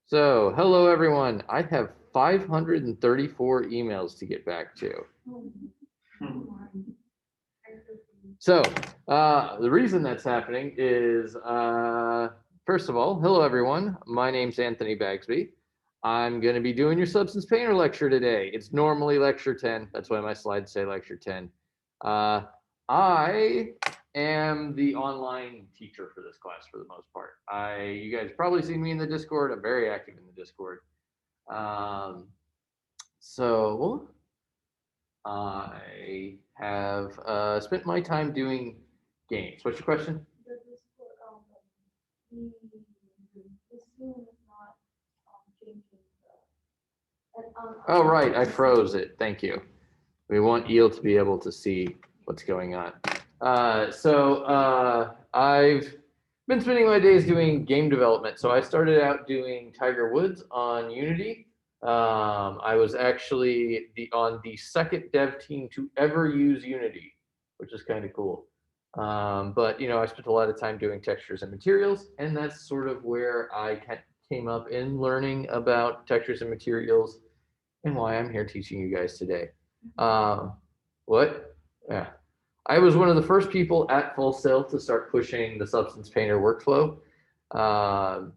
So, hello everyone. I have 534 emails to get back to. So, the reason that's happening is, first of all, hello everyone. My name's Anthony Bagsby. I'm going to be doing your substance painter lecture today. It's normally lecture 10. That's why my slides say lecture 10. I am the online teacher for this class for the most part. You guys probably seen me in the Discord. I'm very active in the Discord. So I have spent my time doing games. What's your question? Oh, right. I froze it. Thank you. We want Eel to be able to see what's going on. I've been spending my days doing game development. So I started out doing Tiger Woods on Unity. I was actually on the second dev team to ever use Unity, which is kind of cool. But I spent a lot of time doing textures and materials, and that's sort of where I came up in learning about textures and materials, and why I'm here teaching you guys today. What? Yeah. I was one of the first people at Full Sail to start pushing the Substance Painter workflow.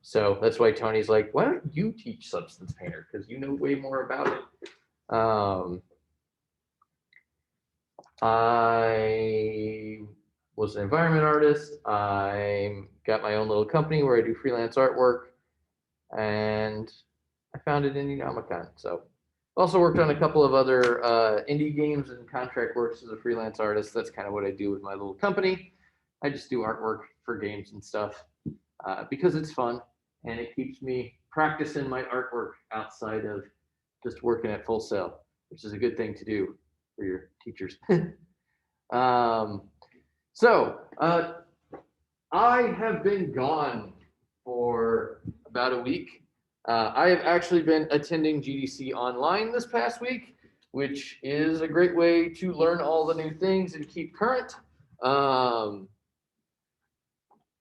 So that's why Tony's like, why don't you teach Substance Painter? Because you know way more about it. I was an environment artist. I got my own little company where I do freelance artwork, and I founded Indienomicon. So also worked on a couple of other indie games and contract works as a freelance artist. That's kind of what I do with my little company. I just do artwork for games and stuff because it's fun and it keeps me practicing my artwork outside of just working at Full Sail, which is a good thing to do for your teachers. I have been gone for about a week. I have actually been attending GDC online this past week, which is a great way to learn all the new things and keep current.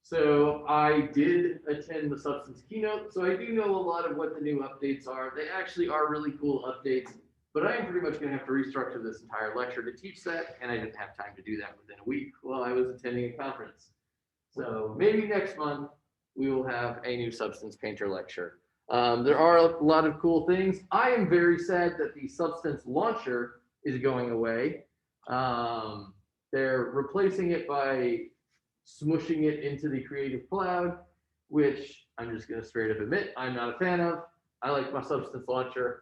So I did attend the Substance keynote, so I do know a lot of what the new updates are. They actually are really cool updates, but I am pretty much going to have to restructure this entire lecture to teach that, and I didn't have time to do that within a week while I was attending a conference. So maybe next month we will have a new Substance Painter lecture. There are a lot of cool things. I am very sad that the Substance launcher is going away. They're replacing it by smushing it into the Creative Cloud, which I'm just going to straight up admit I'm not a fan of. I like my Substance launcher,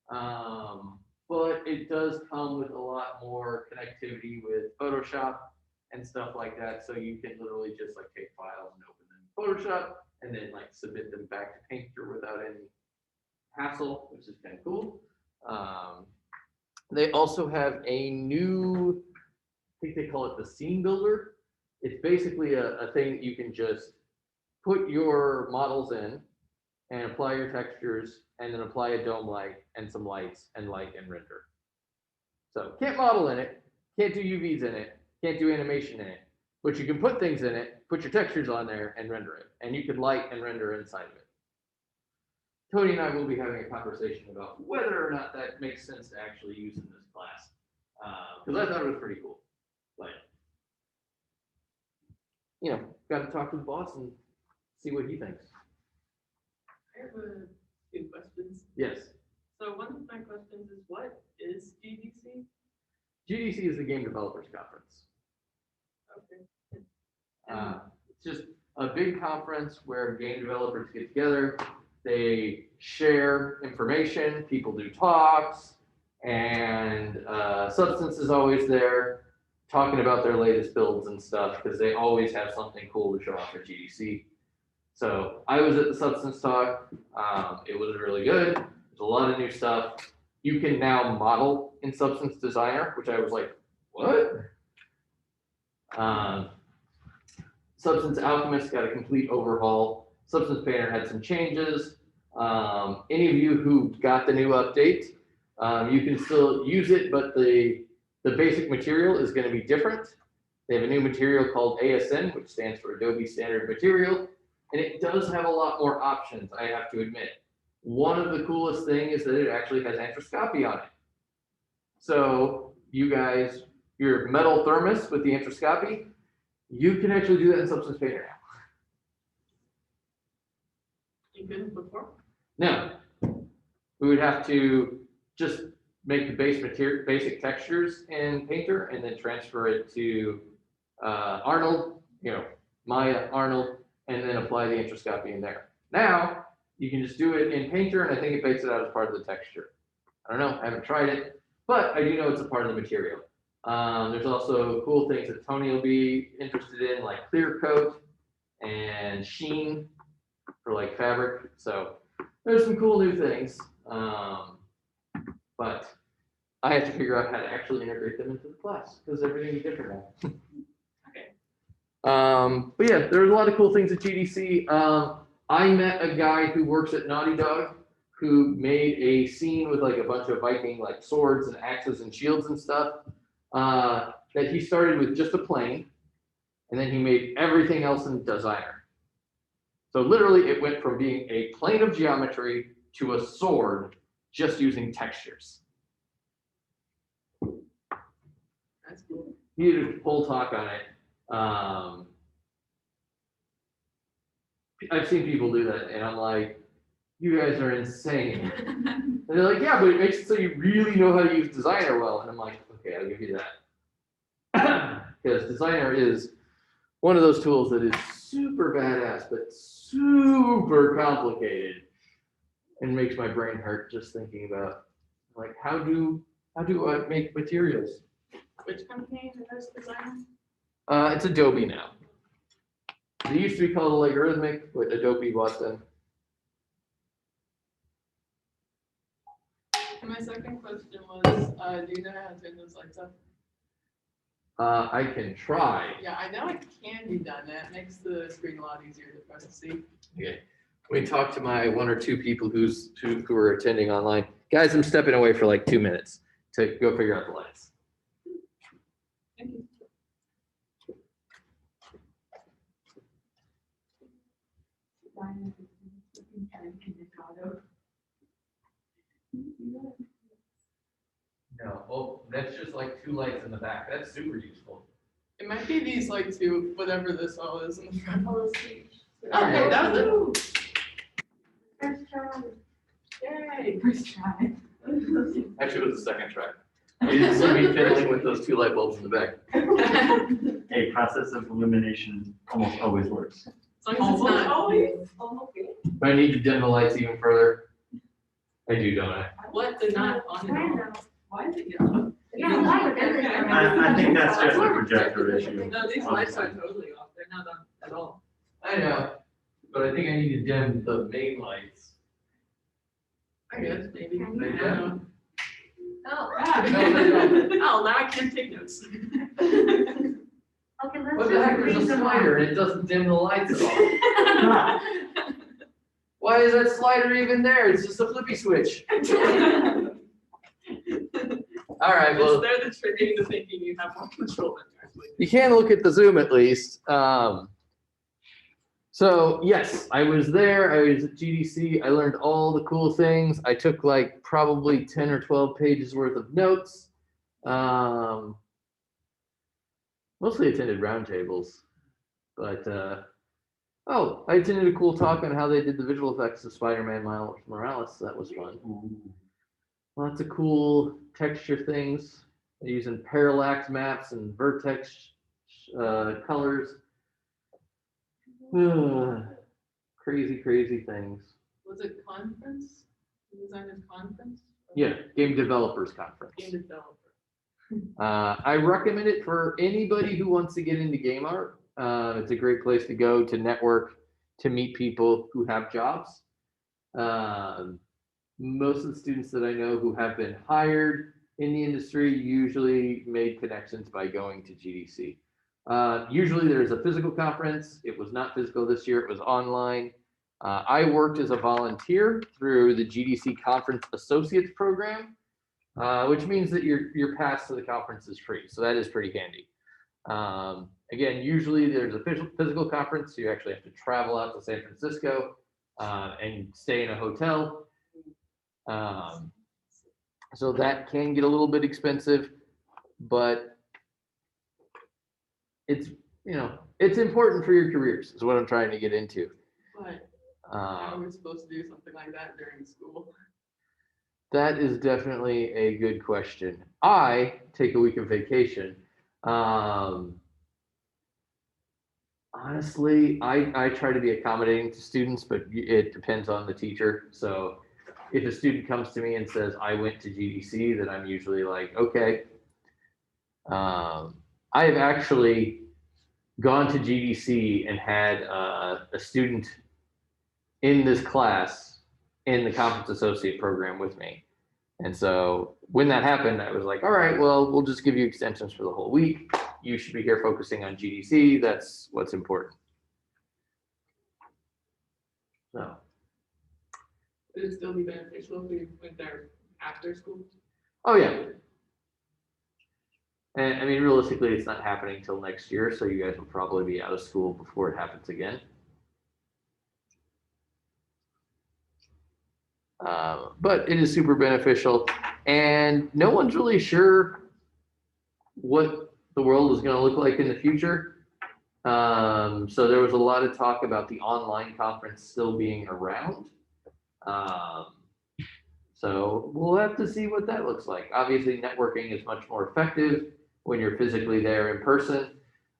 but it does come with a lot more connectivity with Photoshop and stuff like that. So you can literally just like take files and open them in Photoshop and then like submit them back to Painter without any hassle, which is kind of cool. They also have a new, I think they call it the scene builder. It's basically a thing that you can just put your models in and apply your textures and then apply a dome light and some lights and light and render. So can't model in it, can't do UVs in it, can't do animation in it, but you can put things in it, put your textures on there and render it. And you can light and render inside of it. Tony and I will be having a conversation about whether or not that makes sense to actually use in this class. Because I thought it was pretty cool. But, got to talk to the boss and see what he thinks. I have a few questions. Yes. So one of my questions is, what is GDC? GDC is the Game Developers Conference. Okay. It's just a big conference where game developers get together. They share information. People do talks, and Substance is always there talking about their latest builds and stuff because they always have something cool to show off at GDC. So I was at the Substance talk. It was really good. There's a lot of new stuff. You can now model in Substance Designer, which I was like, what? Substance Alchemist got a complete overhaul. Substance Painter had some changes. Any of you who got the new update, you can still use it, but the basic material is going to be different. They have a new material called ASN, which stands for Adobe Standard Material, and it does have a lot more options, I have to admit. One of the coolest things is that it actually has antroscopy on it. So you guys, your metal thermos with the antroscopy, you can actually do that in Substance Painter now. You couldn't before? Now, we would have to just make the basic textures in Painter and then transfer it to Arnold, Maya, Arnold, and then apply the antroscopy in there. Now, you can just do it in Painter, and I think it bakes it out as part of the texture. I don't know, I haven't tried it, but I do know it's a part of the material. There's also cool things that Tony will be interested in, like clear coat and sheen for like fabric. So there's some cool new things, but I have to figure out how to actually integrate them into the class because everything is different now. Okay. But yeah, there's a lot of cool things at GDC. I met a guy who works at Naughty Dog who made a scene with like a bunch of Viking like swords and axes and shields and stuff. That he started with just a plane, and then he made everything else in Designer. So literally, it went from being a plane of geometry to a sword just using textures. That's cool. He did a whole talk on it. I've seen people do that, and I'm like, you guys are insane. And they're like, yeah, but it makes it so you really know how to use Designer well. And I'm like, okay, I'll give you that. Because Designer is one of those tools that is super badass, but super complicated, and makes my brain hurt just thinking about, like, how do I make materials? Which company does Designer? It's Adobe now. They used to be called Allegorithmic, but Adobe bought them. And my second question was, do you know how to turn those lights up? I can try. Yeah, I know it can be done. That makes the screen a lot easier for us to see. Okay. We talked to my one or two people who are attending online. Guys, I'm stepping away for like 2 minutes to go figure out the lights. Thank you. No, well, that's just like 2 lights in the back. That's super useful. It might be these like two, whatever this all is in the front. Oh, let's see. Okay, that was it. First try. Yay. First try. Actually, it was the second try. You didn't see me fiddling with those 2 light bulbs in the back. A process of illumination almost always works. As long as it's not. Always. But I need to dim the lights even further. I do, don't I? What? They're not on and off. Why is it yellow? Yeah, why would everything- I think that's just a projector issue. No, these lights are totally off. They're not on at all. I know, but I think I need to dim the main lights. I guess, maybe. I They don't know. Oh, Oh, now I can't take notes. okay, let's What the heck, just there's read a them slider and it doesn't dim the lights at all. Why is that slider even there? It's just a flippy switch. All right, well, They're the tricking to thinking you have more control than you actually do. you can look at the Zoom at least. So yes, I was there. I was at GDC. I learned all the cool things. I took like probably 10 or 12 pages worth of notes. Mostly attended roundtables, but oh, I attended a cool talk on how they did the visual effects of Spider-Man Miles Morales. That was fun. Lots of cool texture things. They're using parallax maps and vertex colors. Crazy, crazy things. Was it conference? Designers conference? Yeah, Game Developers Conference. Game developer. I recommend it for anybody who wants to get into game art. It's a great place to go to network, to meet people who have jobs. Most of the students that I know who have been hired in the industry usually made connections by going to GDC. Usually there's a physical conference. It was not physical this year, it was online. I worked as a volunteer through the GDC Conference Associates Program, which means that your pass to the conference is free. So that is pretty handy. Again, usually there's a physical conference, so you actually have to travel out to San Francisco and stay in a hotel. So that can get a little bit expensive, but it's, it's important for your careers is what I'm trying to get into. But how are Um, we supposed to do something like that during school? that is definitely a good question. I take a week of vacation. Um, Honestly, I try to be accommodating to students, but it depends on the teacher. So if a student comes to me and says, I went to GDC, then I'm usually like, okay. I have actually gone to GDC and had a student in this class in the conference associate program with me. And so when that happened, I was like, all right, well, we'll just give you extensions for the whole week. You should be here focusing on GDC. That's what's important. So, Would it still be beneficial if we went there after school? oh yeah. And I mean, realistically, it's not happening till next year, so you guys will probably be out of school before it happens again. But it is super beneficial, and no one's really sure what the world is going to look like in the future. So there was a lot of talk about the online conference still being around. So we'll have to see what that looks like. Obviously, networking is much more effective when you're physically there in person.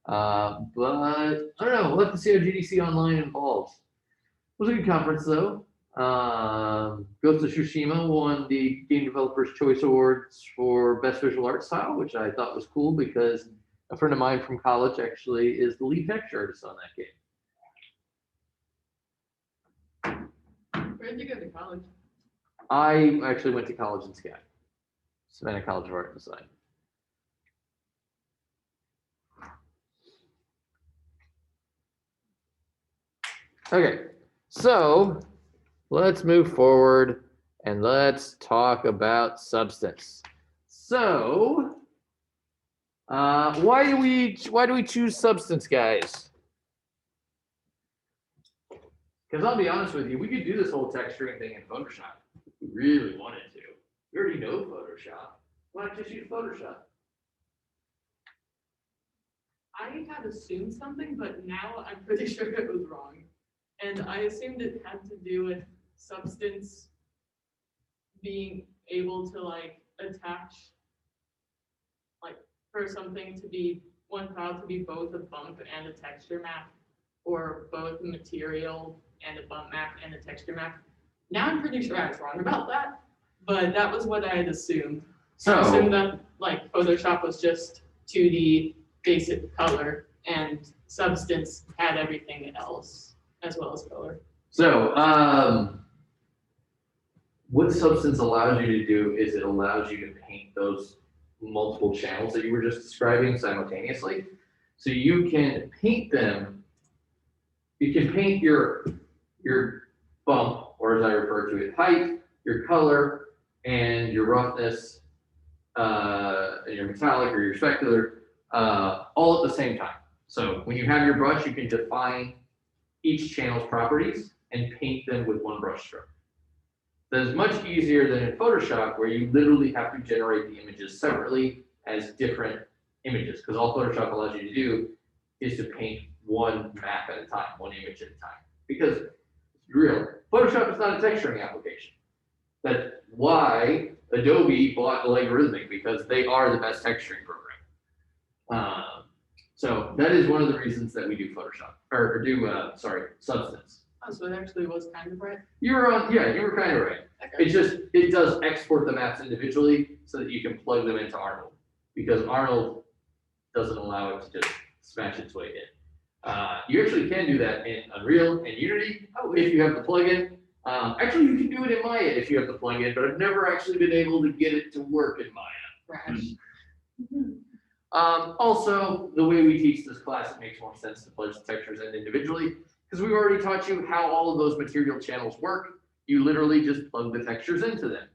But I don't know. We'll have to see how GDC Online evolves. It was a good conference, though. Ghost of Tsushima won the Game Developers Choice Awards for Best Visual Art Style, which I thought was cool because a friend of mine from college actually is the lead texture artist on that game. Where did you go to college? I actually went to college in Sky, Savannah College of Art and Design. Okay, so let's move forward and let's talk about substance. So, why do we choose substance, guys? Because I'll be honest with you, we could do this whole texturing thing in Photoshop if we really wanted to. We already know Photoshop. Why not just use Photoshop? I had assumed something, but now I'm pretty sure it was wrong. And I assumed it had to do with substance being able to like attach, like for something to be, one file to be both a bump and a texture map, or both a material and a bump map and a texture map. Now I'm pretty sure I was wrong about that, but that was what I had assumed. I assumed that like Photoshop was just 2D basic color and substance had everything else as well as color. So, what substance allows you to do is it allows you to paint those multiple channels that you were just describing simultaneously. So you can paint them. You can paint your bump, or as I refer to it, height, your color, and your roughness, and your metallic or your specular, all at the same time. So when you have your brush, you can define each channel's properties and paint them with one brush stroke. That is much easier than in Photoshop, where you literally have to generate the images separately as different images, because all Photoshop allows you to do is to paint one map at a time, one image at a time. Because it's real, Photoshop is not a texturing application. That's why Adobe bought Allegorithmic, because they are the best texturing program. So that is one of the reasons that we do Photoshop, or do Substance. Oh, so it actually was kind of right. You were kind of right. Okay. It's just, it does export the maps individually so that you can plug them into Arnold, because Arnold doesn't allow it to just smash its way in. You actually can do that in Unreal and Unity if you have the plugin. Actually, you can do it in Maya if you have the plugin, but I've never actually been able to get it to work in Maya. Crash. Also, the way we teach this class, it makes more sense to plug the textures in individually, because we've already taught you how all of those material channels work. You literally just plug the textures into them.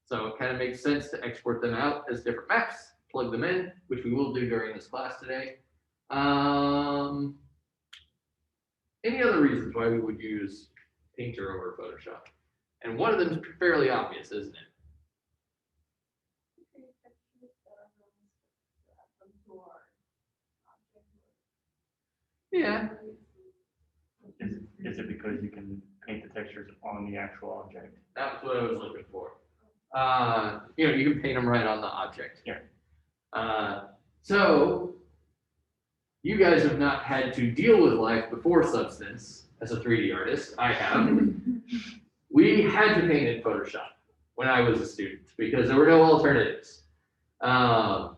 So it kind of makes sense to export them out as different maps, plug them in, which we will do during this class today. Any other reasons why we would use Painter over Photoshop? And one of them is fairly obvious, isn't it? Yeah. Is it because you can paint the textures on the actual object? That's what I was looking for. You can paint them right on the object. Yeah. So you guys have not had to deal with life before Substance as a 3D artist. I have. We had to paint in Photoshop when I was a student because there were no alternatives. And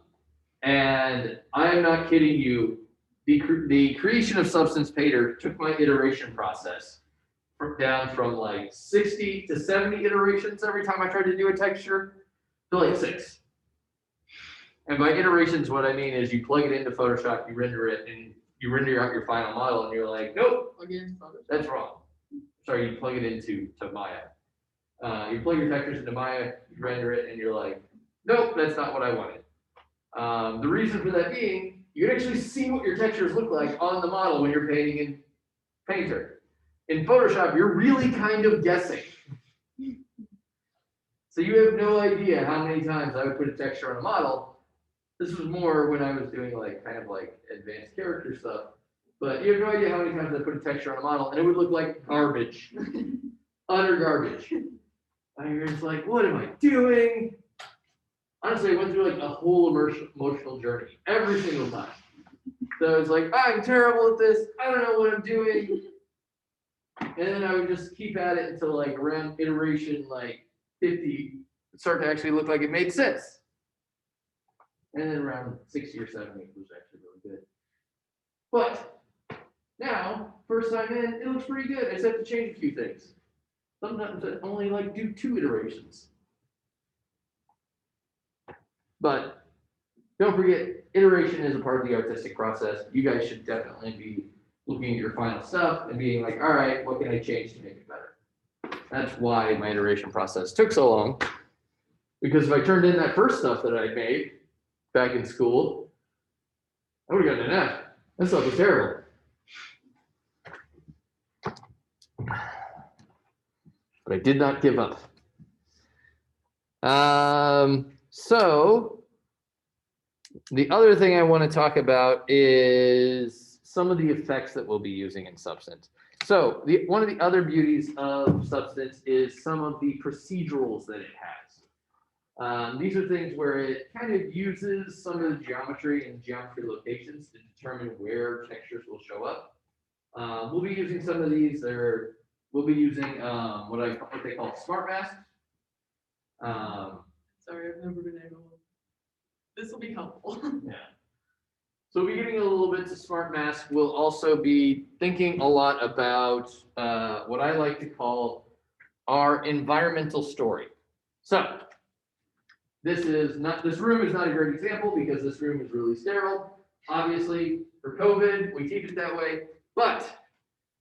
I am not kidding you. The creation of Substance Painter took my iteration process down from like 60 to 70 iterations every time I tried to do a texture to like 6. And by iterations, what I mean is you plug it into Photoshop, you render it, and you render out your final model, and you're like, nope, that's wrong. Sorry, you plug it into Maya. You plug your textures into Maya, you render it, and you're like, nope, that's not what I wanted. The reason for that being, you can actually see what your textures look like on the model when you're painting in Painter. In Photoshop, you're really kind of guessing. So you have no idea how many times I would put a texture on a model. This was more when I was doing kind of advanced character stuff. But you have no idea how many times I put a texture on a model and it would look like garbage. Utter garbage. And you're just like, what am I doing? Honestly, I went through a whole emotional journey every single time. So it's like, I'm terrible at this. I don't know what I'm doing. And then I would just keep at it until around iteration 50, it started to actually look like it made sense. And then around 60 or 70, it was actually really good. But now, first time in, it looks pretty good. I just have to change a few things. Sometimes I only do 2 iterations. But don't forget, iteration is a part of the artistic process. You guys should definitely be looking at your final stuff and being like, all right, what can I change to make it better? That's why my iteration process took so long. Because if I turned in that first stuff that I made back in school, I would have gotten an F. That stuff was terrible. But I did not give up. So the other thing I want to talk about is some of the effects that we'll be using in Substance. So one of the other beauties of Substance is some of the procedurals that it has. These are things where it kind of uses some of the geometry and geometry locations to determine where textures will show up. We'll be using some of these. We'll be using what they call smart masks. Sorry, I've never been able. This will be helpful. Yeah. So we'll be getting a little bit to smart mask. We'll also be thinking a lot about what I like to call our environmental story. So this room is not a great example because this room is really sterile. Obviously, for COVID, we keep it that way. But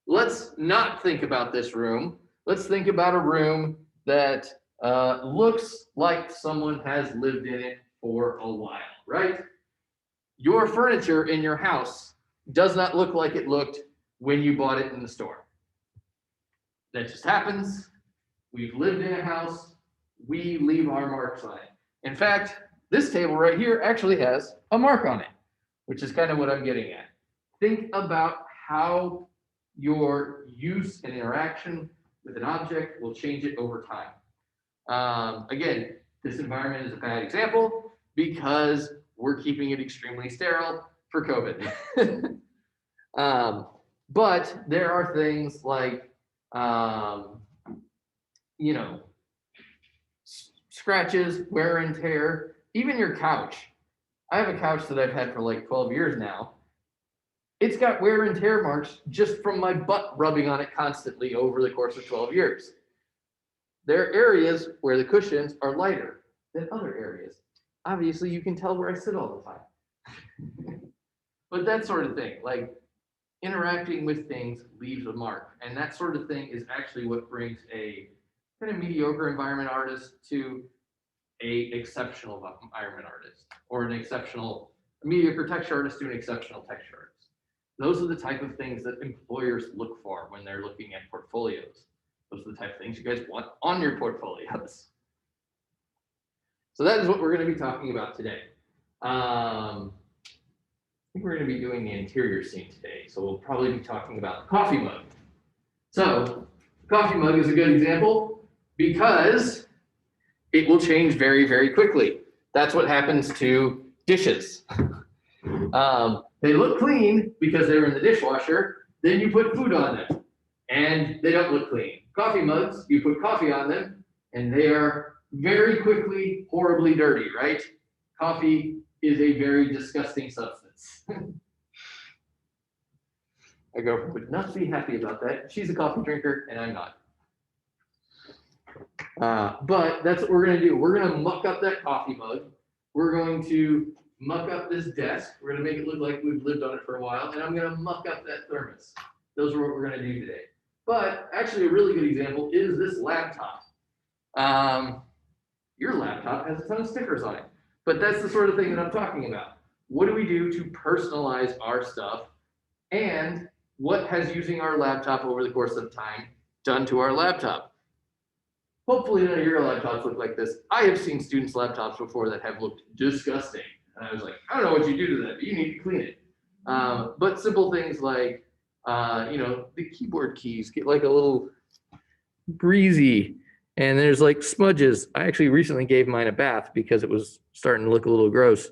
let's not think about this room. Let's think about a room that looks like someone has lived in it for a while, right? Your furniture in your house does not look like it looked when you bought it in the store. That just happens. We've lived in a house. We leave our marks on it. In fact, this table right here actually has a mark on it, which is kind of what I'm getting at. Think about how your use and interaction with an object will change it over time. Again, this environment is a bad example because we're keeping it extremely sterile for COVID. But there are things like, scratches, wear and tear, even your couch. I have a couch that I've had for 12 years now. It's got wear and tear marks just from my butt rubbing on it constantly over the course of 12 years. There are areas where the cushions are lighter than other areas. Obviously, you can tell where I sit all the time. But that sort of thing, interacting with things leaves a mark. And that sort of thing is actually what brings a kind of mediocre environment artist to a exceptional environment artist, or a mediocre texture artist to an exceptional texture artist. Those are the type of things that employers look for when they're looking at portfolios. Those are the the type of things you guys want on your portfolios. So that is what we're going to be talking about today. I think we're going to be doing the interior scene today, so we'll probably be talking about the coffee mug. So the coffee mug is a good example because it will change very, very quickly. That's what happens to dishes. They look clean because they were in the dishwasher, then you put food on them, and they don't look clean. Coffee mugs, you put coffee on them, and they are very quickly horribly dirty, right? Coffee is a very disgusting substance. My girlfriend would not be happy about that. She's a coffee drinker, and I'm not. But that's what we're going to do. We're going to muck up that coffee mug. We're going to muck up this desk. We're going to make it look like we've lived on it for a while, and I'm going to muck up that thermos. Those are what we're going to do today. But actually, a really good example is this laptop. Your laptop has a ton of stickers on it, but that's the sort of thing that I'm talking about. What do we do to personalize our stuff, and what has using our laptop over the course of time done to our laptop? Hopefully none of your laptops look like this. I have seen students' laptops before that have looked disgusting. And I was like, I don't know what you do to that, but you need to clean it. But simple things like, the keyboard keys get like a little greasy, and there's like smudges. I actually recently gave mine a bath because it was starting to look a little gross.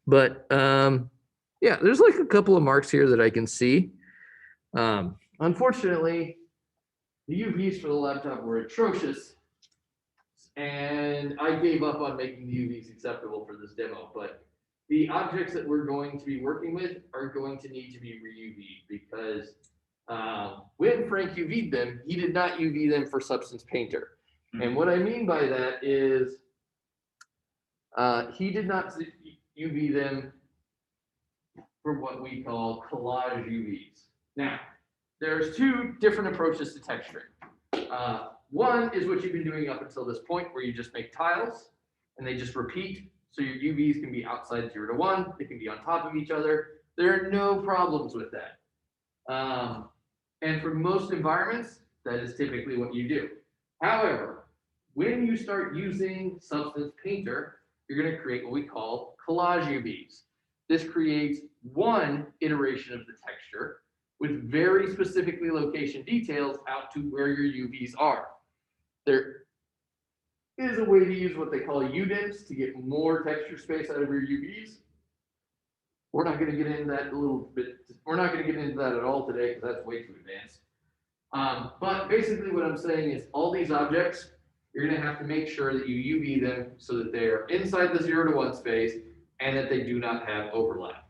But yeah, there's like a couple of marks here that I can see. Unfortunately, the UVs for the laptop were atrocious, and I gave up on making the UVs acceptable for this demo. But the objects that we're going to be working with are going to need to be re-UV'd because when Frank UV'd them, he did not UV them for Substance Painter. And what I mean by that is he did not UV them for what we call collage UVs. Now, there's two different approaches to texturing. One is what you've been doing up until this point, where you just make tiles and they just repeat. So your UVs can be outside 0 to 1, they can be on top of each other. There are no problems with that. And for most environments, that is typically what you do. However, when you start using Substance Painter, you're going to create what we call collage UVs. This creates one iteration of the texture with very specifically location details out to where your UVs are. There is a way to use what they call UDIMs to get more texture space out of your UVs. We're not going to get into that a little bit. We're not going to get into that at all today because that's way too advanced. But basically what I'm saying is all these objects, you're going to have to make sure that you UV them so that they are inside the 0 to 1 space and that they do not have overlap.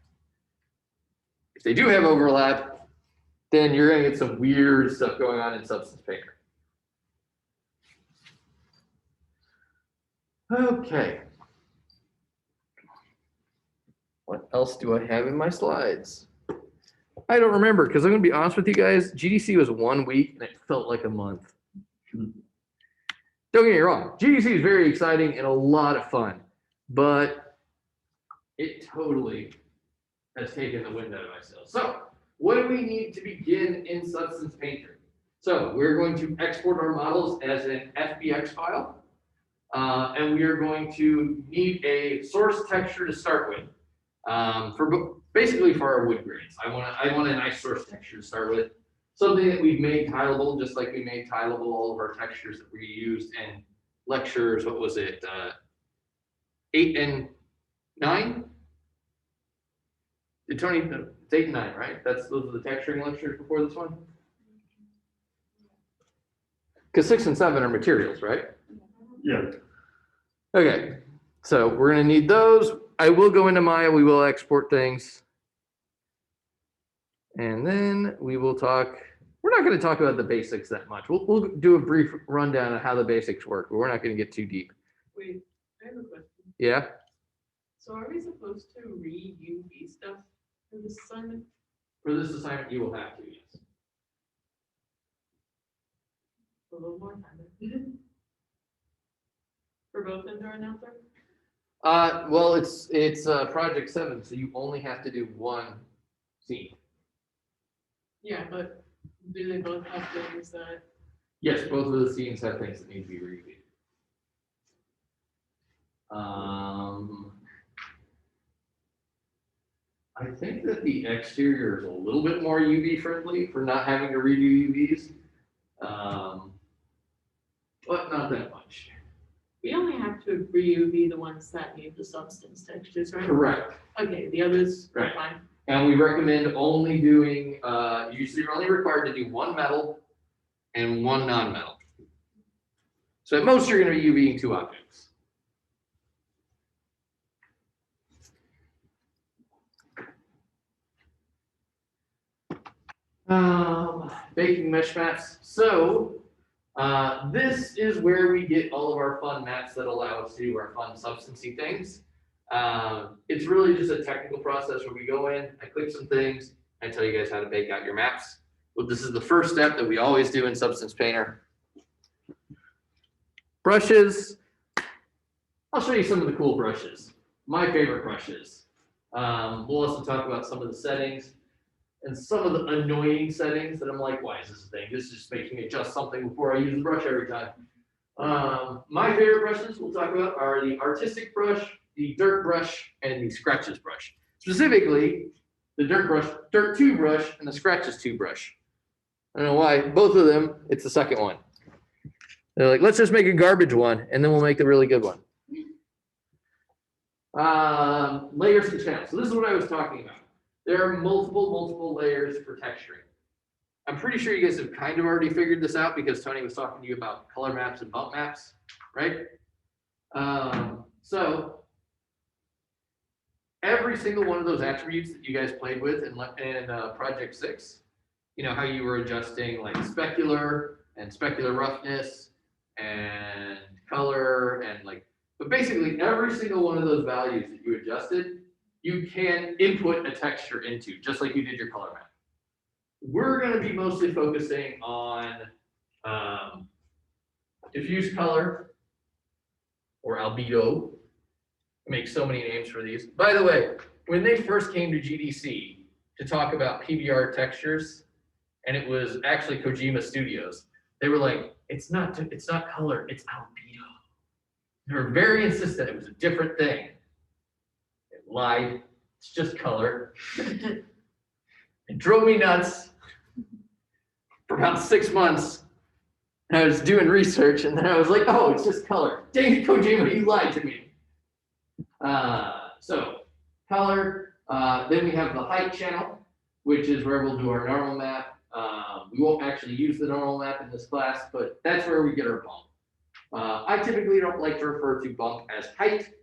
If they do have overlap, then you're going to get some weird stuff going on in Substance Painter. Okay. What else do I have in my slides? I don't remember because I'm going to be honest with you guys. GDC was 1 week and it felt like a month. Don't get me wrong. GDC is very exciting and a lot of fun, but it totally has taken the wind out of my sails. So what do we need to begin in Substance Painter? So we're going to export our models as an FBX file. And we are going to need a source texture to start with. Basically for our wood grains. I want a nice source texture to start with. Something that we've made tileable, just like we made tileable all of our textures that we used in lectures, what was it, 8 and 9? Did Tony, it's 8 and 9, right? Those are the texturing lectures before this one? Because 6 and 7 are materials, right? Yeah. Okay, so we're gonna need those. I will go into Maya, we will export things. And then we will talk, we're not gonna talk about the basics that much. We'll do a brief rundown of how the basics work, but we're not gonna get too deep. Wait, I have a question. Yeah? So are we supposed to re-UV stuff for this assignment? For this assignment, you will have to, yes. A little more time. For both indoor and outdoor? Well, it's project 7, so you only have to do one scene. Yeah, but do they both have things that Yes, both of the scenes have things that need to be reviewed. I think that the exterior is a little bit more UV friendly for not having to redo UVs. But not that much. We only have to re-UV the ones that need the substance textures, right? Correct. Okay, the others are Right. fine. And we recommend only doing, usually you're only required to do one metal and one non-metal. So at most, you're gonna be UVing 2 objects. Baking mesh maps. So, this is where we get all of our fun maps that allow us to do our fun substancey things. It's really just a technical process where we go in, I click some things, I tell you guys how to bake out your maps. Well, this is the first step that we always do in Substance Painter. Brushes. I'll show you some of the cool brushes. My favorite brushes. We'll also talk about some of the settings and some of the annoying settings that I'm like, why is this a thing? This just makes me adjust something before I use the brush every time. My favorite brushes we'll talk about are the artistic brush, the dirt brush, and the scratches brush. Specifically, the dirt 2 brush, and the scratches 2 brush. I don't know why, both of them, it's the second one. They're like, let's just make a garbage one, and then we'll make the really good one. Layers and channels. So this is what I was talking about. There are multiple layers for texturing. I'm pretty sure you guys have kind of already figured this out because Tony was talking to you about color maps and bump maps, right? So every single one of those attributes that you guys played with in Project 6, you know, how you were adjusting like specular and specular roughness and color and like, but basically every single one of those values that you adjusted, you can input a texture into, just like you did your color map. We're going to be mostly focusing on diffuse color or albedo. I make so many names for these. By the way, when they first came to GDC to talk about PBR textures, and it was actually Kojima Studios, they were like, it's not color, it's albedo. They were very insistent it was a different thing. It lied, it's just color. It drove me nuts for about 6 months. And I was doing research, and then I was like, oh, it's just color. Dang it, Kojima, you lied to me. So, color, then we have the height channel, which is where we'll do our normal map. We won't actually use the normal map in this class, but that's where we get our bump. I typically don't like to refer to bump as height.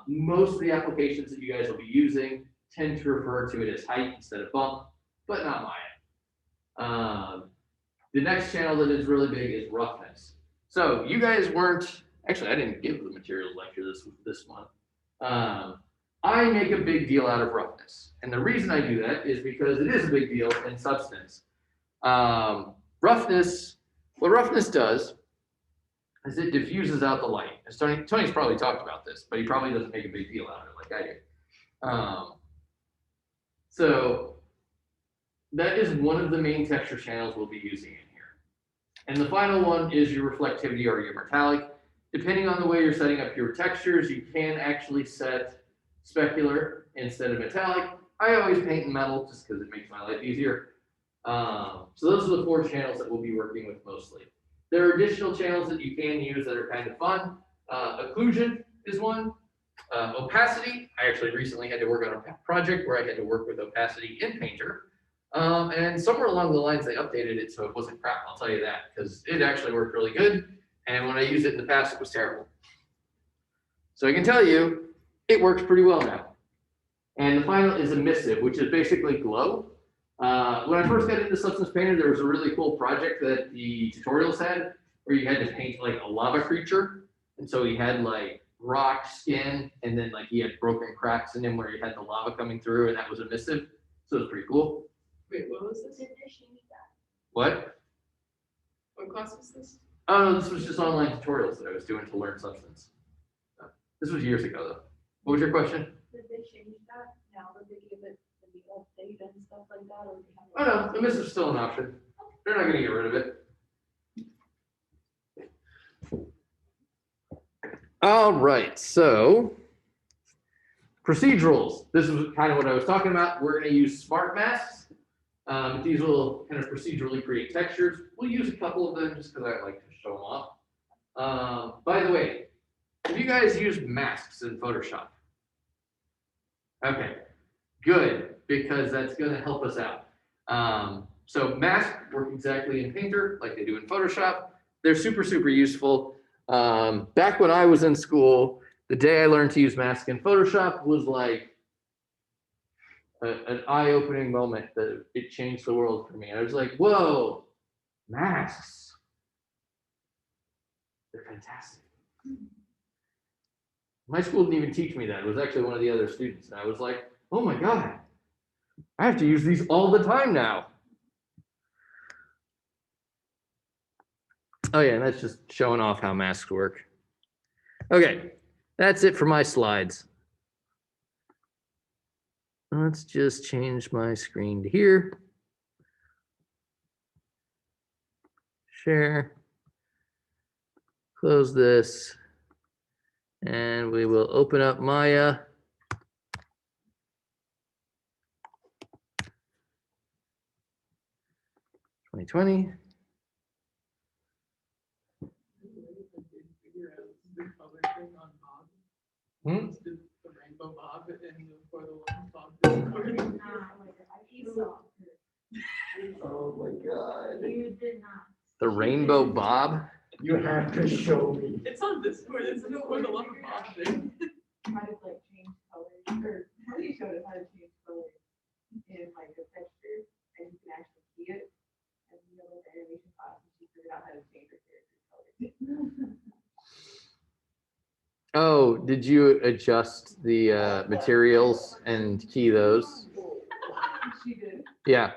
Most of the applications that you guys will be using tend to refer to it as height instead of bump, but not mine. The next channel that is really big is roughness. So you guys weren't, actually I didn't give the materials lecture this month. I make a big deal out of roughness. And the reason I do that is because it is a big deal in substance. Roughness, what roughness does is it diffuses out the light. And Tony's probably talked about this, but he probably doesn't make a big deal out of it like I do. So that is one of the main texture channels we'll be using in here. And the final one is your reflectivity or your metallic. Depending on the way you're setting up your textures, you can actually set specular instead of metallic. I always paint in metal just because it makes my life easier. So those are the 4 channels that we'll be working with mostly. There are additional channels that you can use that are kind of fun. Occlusion is one. Opacity, I actually recently had to work on a project where I had to work with opacity in Painter. And somewhere along the lines, they updated it so it wasn't crap, I'll tell you that, because it actually worked really good. And when I used it in the past, it was terrible. So I can tell you, it works pretty well now. And the final is emissive, which is basically glow. When I first got into Substance Painter, there was a really cool project that the tutorials had where you had to paint like a lava creature. And so he had like rock skin, and then like he had broken cracks in him where he had the lava coming through, and that was emissive. So it was pretty cool. Wait, what was this? What? What class was this? Oh, no, this was just online tutorials that I was doing to learn Substance. This was years ago though. What was your question? Did they change that now that they give it the update and stuff like that? Or Oh no, emissive's still an option. They're not gonna get rid of it. All right, so procedurals. This is kind of what I was talking about. We're going to use smart masks. These will kind of procedurally create textures. We'll use a couple of them just because I like to show them off. By the way, have you guys used masks in Photoshop? Okay, good, because that's going to help us out. So masks work exactly in Painter like they do in Photoshop. They're super, super useful. Back when I was in school, the day I learned to use masks in Photoshop was like an eye-opening moment that it changed the world for me. I was like, whoa, masks. They're fantastic. My school didn't even teach me that. It was actually one of the other students. And I was like, oh my God, I have to use these all the time now. Oh yeah, and that's just showing off how masks work. Okay, that's it for my slides. Let's just change my screen to here. Share. Close this. And we will open up Maya. (2020). Hmm? The rainbow bob and for the one bob. Oh my God. You did not. The rainbow bob. You have to show me. It's on Discord, it's for the one bob thing. How to like change colors, or how you showed us how to change colors in like the texture, and you can actually see it. And you know, like animation class, and she figured out how to change her character's colors. Oh, did you adjust the materials and key those? She did. Yeah.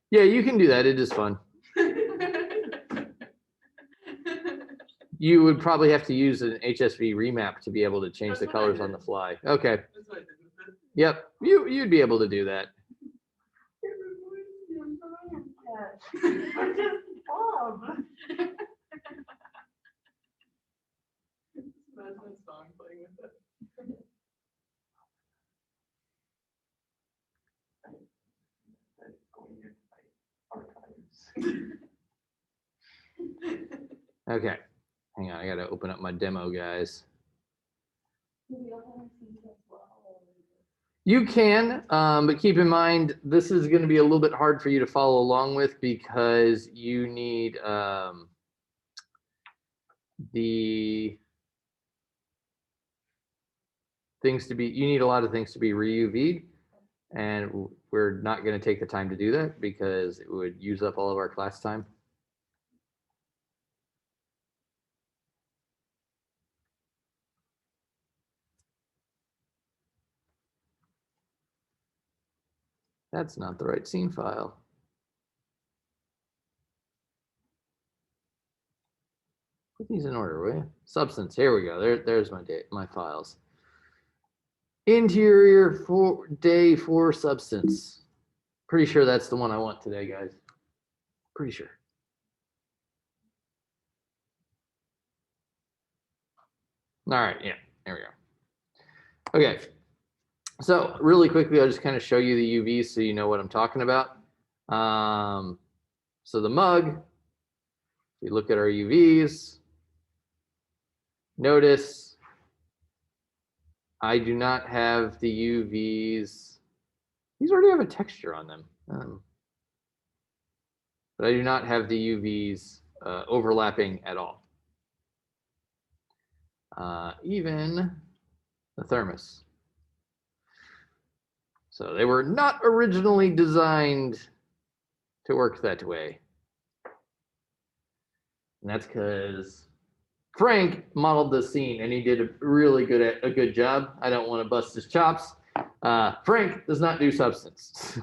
Yeah, you can do that. It is fun. You would probably have to use an HSV remap to be able to change the colors on the fly. Okay. That's what I did with it. Yep. You'd be able to do that. I'm just Bob. Imagine a song playing with it. Okay. Hang on. I got to open up my demo, guys. You can, but keep in mind, this is going to be a little bit hard for you to follow along with because you need the things to be, you need a lot of things to be re-UV'd, and we're not going to take the time to do that because it would use up all of our class time. That's not the right scene file. Put these in order, will you? Substance, here we go. There's my files. Interior for day 4 substance. Pretty sure that's the one I want today, guys. Pretty sure. All right, yeah, there we go. Okay, so really quickly, I'll just kind of show you the UVs so you know what I'm talking about. So the mug, we look at our UVs. Notice I do not have the UVs. These already have a texture on them. But I do not have the UVs overlapping at all. Even the thermos. So they were not originally designed to work that way. And that's because Frank modeled the scene and he did a really good job. I don't want to bust his chops. Frank does not do substance.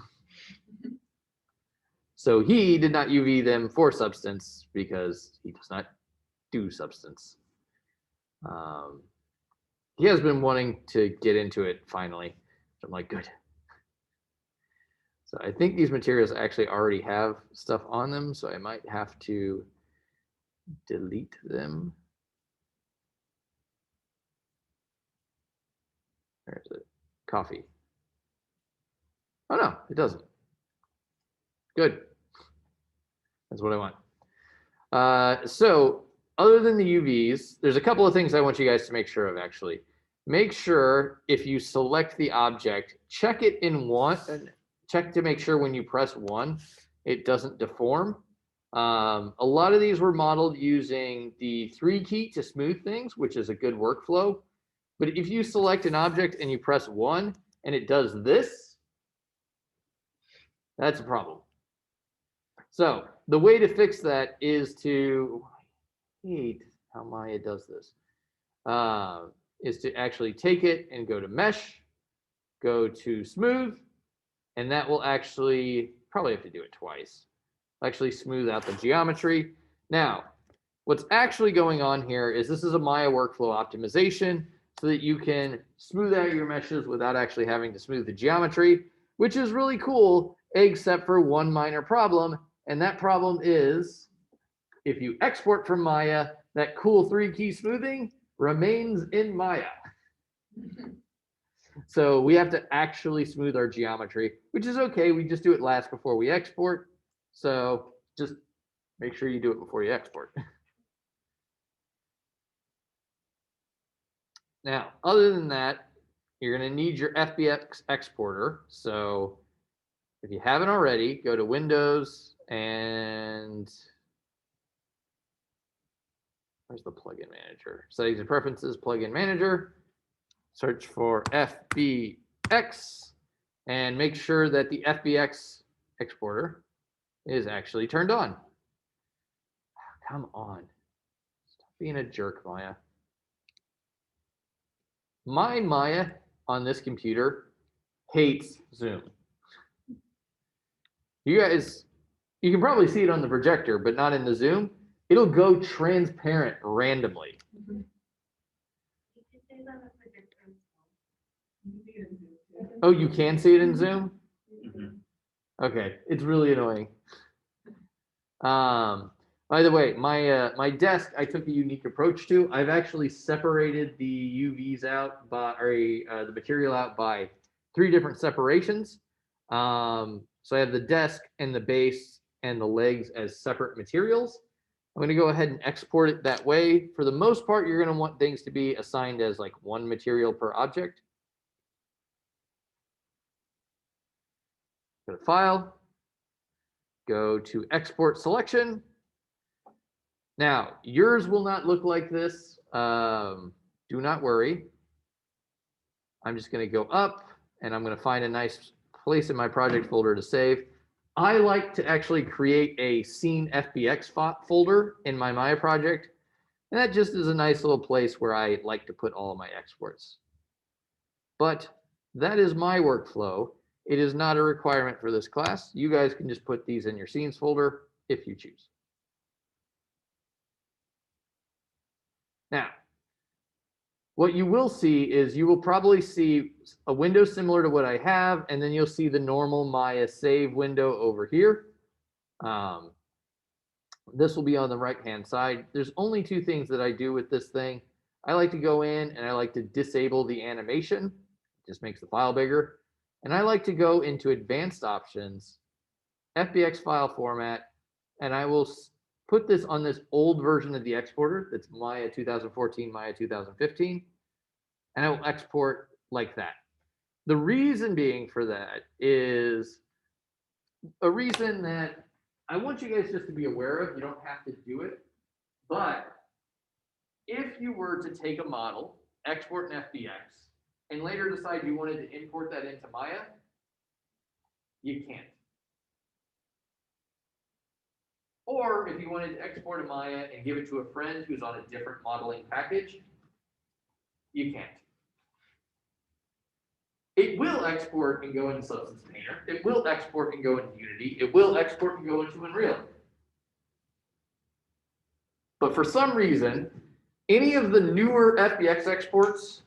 So he did not UV them for substance because he does not do substance. He has been wanting to get into it finally. So I'm like, good. So I think these materials actually already have stuff on them, so I might have to delete them. Where is it? Coffee. Oh no, it doesn't. Good. That's what I want. So other than the UVs, there's a couple of things I want you guys to make sure of actually. Make sure if you select the object, check it in one, check to make sure when you press 1, it doesn't deform. A lot of these were modeled using the 3 key to smooth things, which is a good workflow. But if you select an object and you press 1 and it does this, that's a problem. So the way to fix that is to, I hate how Maya does this, is to actually take it and go to mesh, go to smooth, and that will actually, probably have to do it twice, actually smooth out the geometry. Now, what's actually going on here is this is a Maya workflow optimization so that you can smooth out your meshes without actually having to smooth the geometry, which is really cool, except for one minor problem. And that problem is if you export from Maya, that cool 3 key smoothing remains in Maya. So we have to actually smooth our geometry, which is okay. We just do it last before we export. So just make sure you do it before you export. Now, other than that, you're going to need your FBX exporter. So if you haven't already, go to Windows and where's the plugin manager? Settings and preferences, plugin manager. Search for FBX and make sure that the FBX exporter is actually turned on. Come on. Stop being a jerk, Maya. My Maya on this computer hates Zoom. You guys, you can probably see it on the projector, but not in the Zoom. It'll go transparent randomly. Oh, you can see it in Zoom? Okay, it's really annoying. By the way, my desk, I took a unique approach to. I've actually separated the UVs out by, or the material out by 3 different separations. So I have the desk and the base and the legs as separate materials. I'm going to go ahead and export it that way. For the most part, you're going to want things to be assigned as like 1 material per object. Go to File, go to Export Selection. Now, yours will not look like this. Do not worry. I'm just going to go up and I'm going to find a nice place in my project folder to save. I like to actually create a scene FBX folder in my Maya project. And that just is a nice little place where I like to put all of my exports. But that is my workflow. It is not a requirement for this class. You guys can just put these in your scenes folder if you choose. Now, what you will see is you will probably see a window similar to what I have, and then you'll see the normal Maya save window over here. This will be on the right-hand side. There's only 2 things that I do with this thing. I like to go in and I like to disable the animation. It just makes the file bigger. And I like to go into advanced options, FBX file format, and I will put this on this old version of the exporter that's Maya 2014, Maya 2015, and I will export like that. The reason being for that is a reason that I want you guys just to be aware of. You don't have to do it, but if you were to take a model, export an FBX, and later decide you wanted to import that into Maya, you can't. Or if you wanted to export a Maya and give it to a friend who's on a different modeling package, you can't. It will export and go into Substance Painter. It will export and go into Unity. It will export and go into Unreal. But for some reason, any of the newer FBX exports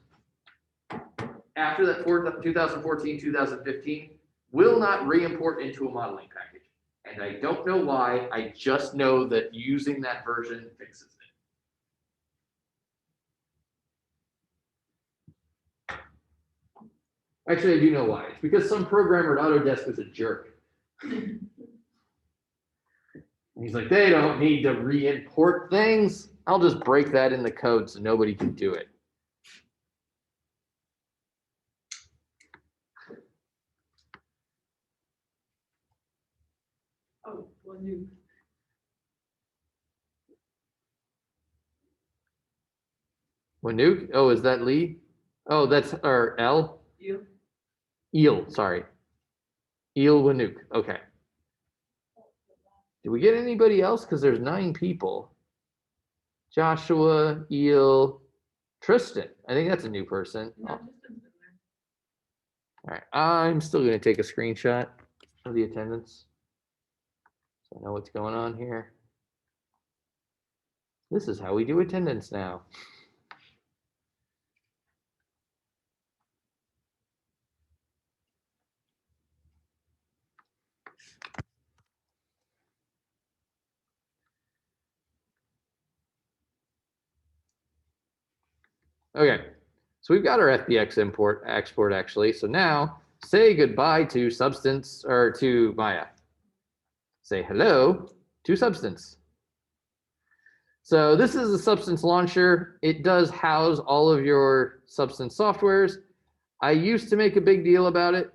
after that 2014, 2015 will not re-import into a modeling package. And I don't know why. I just know that using that version fixes it. Actually, I do know why. It's because some programmer at Autodesk was a jerk. He's like, they don't need to re-import things. I'll just break that in the code so nobody can do it. Oh, well, new. Wanook? Oh, is that Lee? Oh, that's or L? You? Eel, sorry. Eel Wanook. Okay. Did we get anybody else? Because there's 9 people. Joshua, Eel, Tristan. I think that's a new person. No, Oh, just in there. all right. I'm still going to take a screenshot of the attendance so I know what's going on here. This is how we do attendance now. Okay, so we've got our FBX export actually. So now say goodbye to Substance or to Maya. Say hello to Substance. So this is the Substance launcher. It does house all of your Substance softwares. I used to make a big deal about it,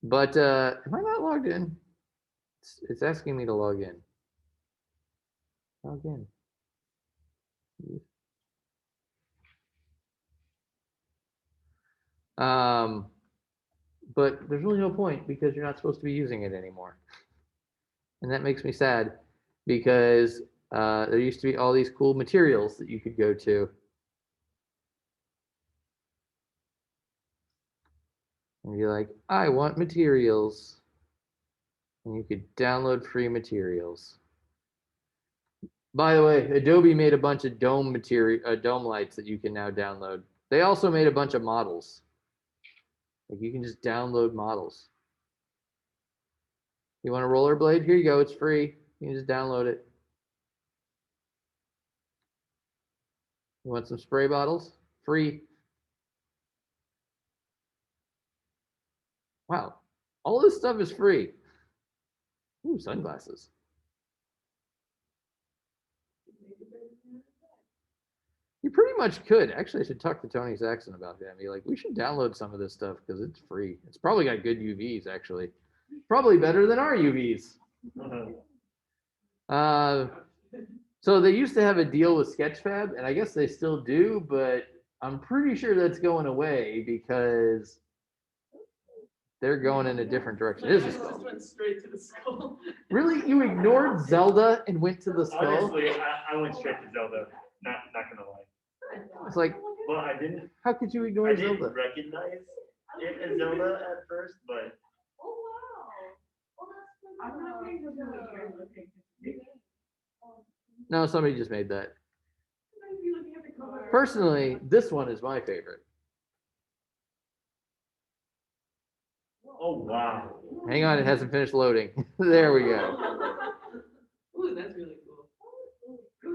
but am I not logged in? It's asking me to log in. Log in. But there's really no point because you're not supposed to be using it anymore. And that makes me sad because there used to be all these cool materials that you could go to. And you're like, I want materials. And you could download free materials. By the way, Adobe made a bunch of dome lights that you can now download. They also made a bunch of models. Like you can just download models. You want a rollerblade? Here you go. It's free. You can just download it. You want some spray bottles? Free. Wow. All this stuff is free. Ooh, sunglasses. You pretty much could. Actually, I should talk to Tony Saxon about that. Be like, we should download some of this stuff because it's free. It's probably got good UVs, actually. Probably better than our UVs. So they used to have a deal with Sketchfab, and I guess they still do, but I'm pretty sure that's going away because they're going in a different direction. It is a Just skull. went straight to the skull. Really? You ignored Zelda and went to the skull? Honestly, I went straight to Zelda. Not gonna lie. It's like, Well, I didn't how could you ignore recognize Zelda? it as Zelda at first, but Oh, wow. Well, that's. I'm not paying attention to what you're looking. No, somebody just made that. Sometimes you're looking at the cover. Personally, this one is my favorite. oh wow. Hang on, it hasn't finished loading. There we go. Ooh, that's really cool.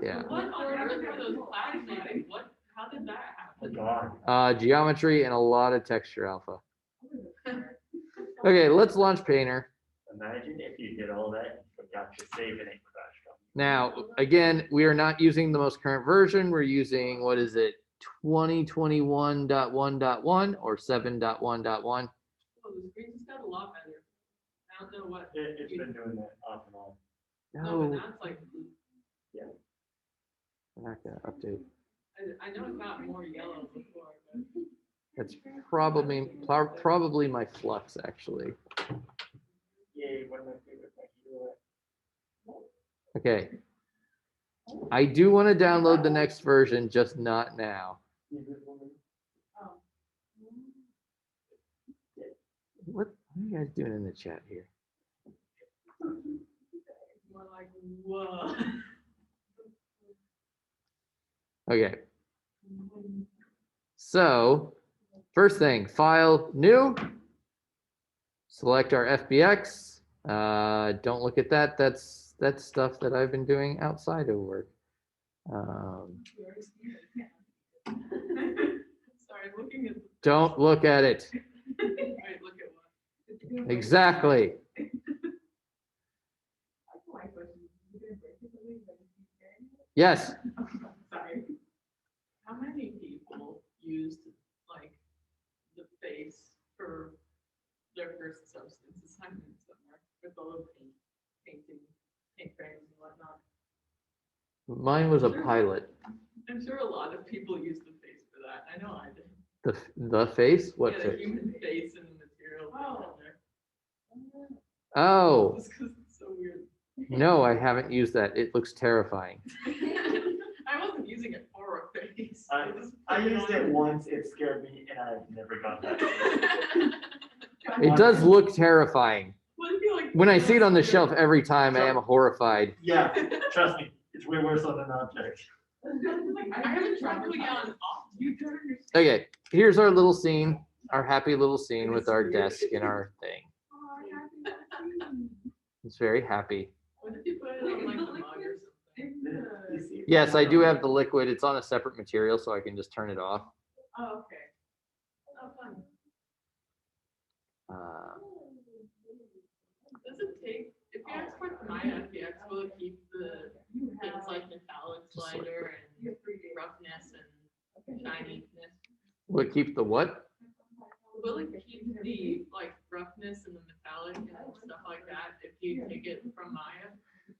Yeah. What on earth are those clouds making? How did that Oh happen? god. Geometry and a lot of texture alpha. Okay, let's launch Painter. Imagine if you did all that and forgot to save and it crashed on Now, again, we are not using the most current version. We're using, what is it, 2021.1.1 or 7.1.1. Oh, the screen just got a lot better. I don't know what. you. It's been doing that off and on. No, but No, now it's like, we're not gonna update. I know it got more yellow before, but. That's probably my flux, actually. Yay, one of my favorite things. Okay. I do want to download the next version, just not now. What are you guys doing in the chat here? More like, whoa. Okay. So, first thing, file new. Select our FBX. Don't look at that. That's stuff that I've been doing outside of work. Sorry, I'm looking at. Don't look at it. Wait, look at what? Exactly. That's my question. You didn't break it, but you keep carrying it? Yes. Sorry. How many people used like the face for their first substance assignment somewhere with all the paint frames and whatnot? Mine was a pilot. I'm sure a lot of people use the face for that. I know I did. The face? What Yeah, the face? human face and the material Oh. in there. Oh, Just 'cause it's so weird. no, I haven't used that. It looks terrifying. I wasn't using it for a face. I used it once, it scared me, and I've never gone back. It does look terrifying. What if you like? When I see it on the shelf every time, I am horrified. Yeah, trust me, it's way worse on an object. I haven't tried putting it on off. You turn your. Okay, here's our little scene, our happy little scene with our desk and our thing. Oh, I have to see. It's very happy. What if you put it on like the mug or something? You see? Yes, I do have the liquid. It's on a separate material, so I can just turn it off. Oh, okay. Oh, fun. Does it take, if you export Maya, if you export, keep the things like metallic slider and roughness and shininess? Will it keep the what? Will it keep the like roughness and the metallic and stuff like that if you take it from Maya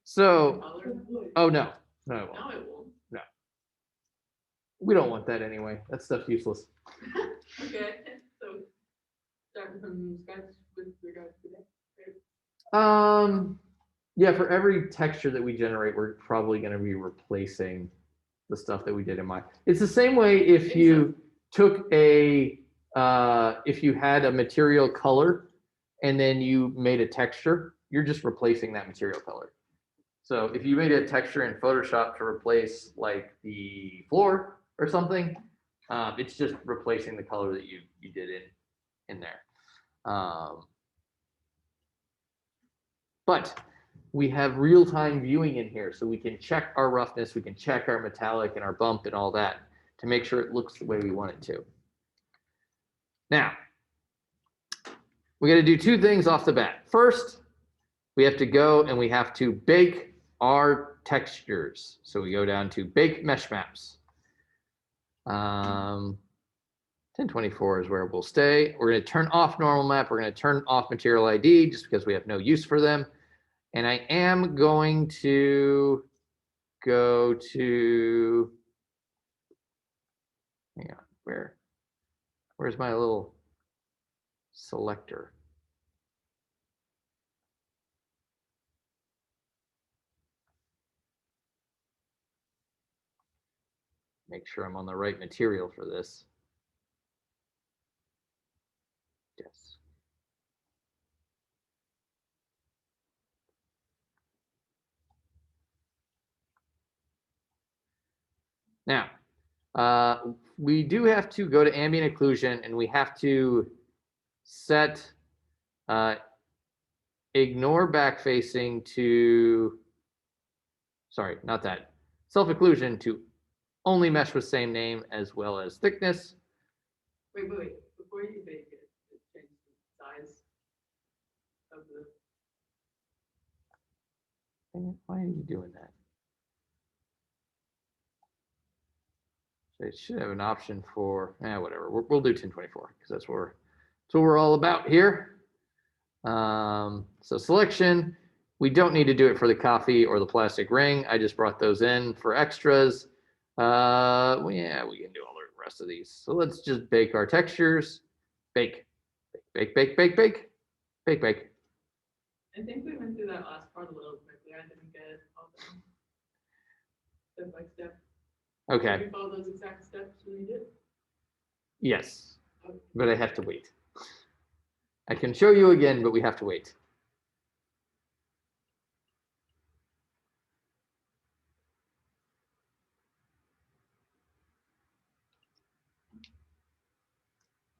So, color? oh no, no, it won't. No, it won't. We don't want that anyway. That stuff's useless. Okay, so start from scratch with regards to that. Yeah, for every texture that we generate, we're probably going to be replacing the stuff that we did in Maya. It's the same way if you took if you had a material color and then you made a texture, you're just replacing that material color. So if you made a texture in Photoshop to replace like the floor or something, it's just replacing the color that you did in there. But we have real-time viewing in here, so we can check our roughness, we can check our metallic and our bump and all that to make sure it looks the way we want it to. Now, we got to do two things off the bat. First, we have to go and we have to bake our textures. So we go down to bake mesh maps. 1024 is where we'll stay. We're going to turn off normal map. We're going to turn off material ID just because we have no use for them. And I am going to go to, hang on, where's my little selector? Make sure I'm on the right material for this. Yes. Now, we do have to go to ambient occlusion and we have to set ignore back facing to, sorry, not that, self-occlusion to only mesh with same name as well as thickness. Wait. Before you bake it, change the size of the. Why are you doing that? So it should have an option for, whatever. We'll do 1024 because that's what we're all about here. So selection, we don't need to do it for the coffee or the plastic ring. I just brought those in for extras. Well, yeah, we can do all the rest of these. So let's just bake our textures. Bake. I think we went through that last part a little quickly. I didn't get it all done. Step by step. Okay. Did you follow those exact steps when you did? Yes, but I have to wait. I can show you again, but we have to wait.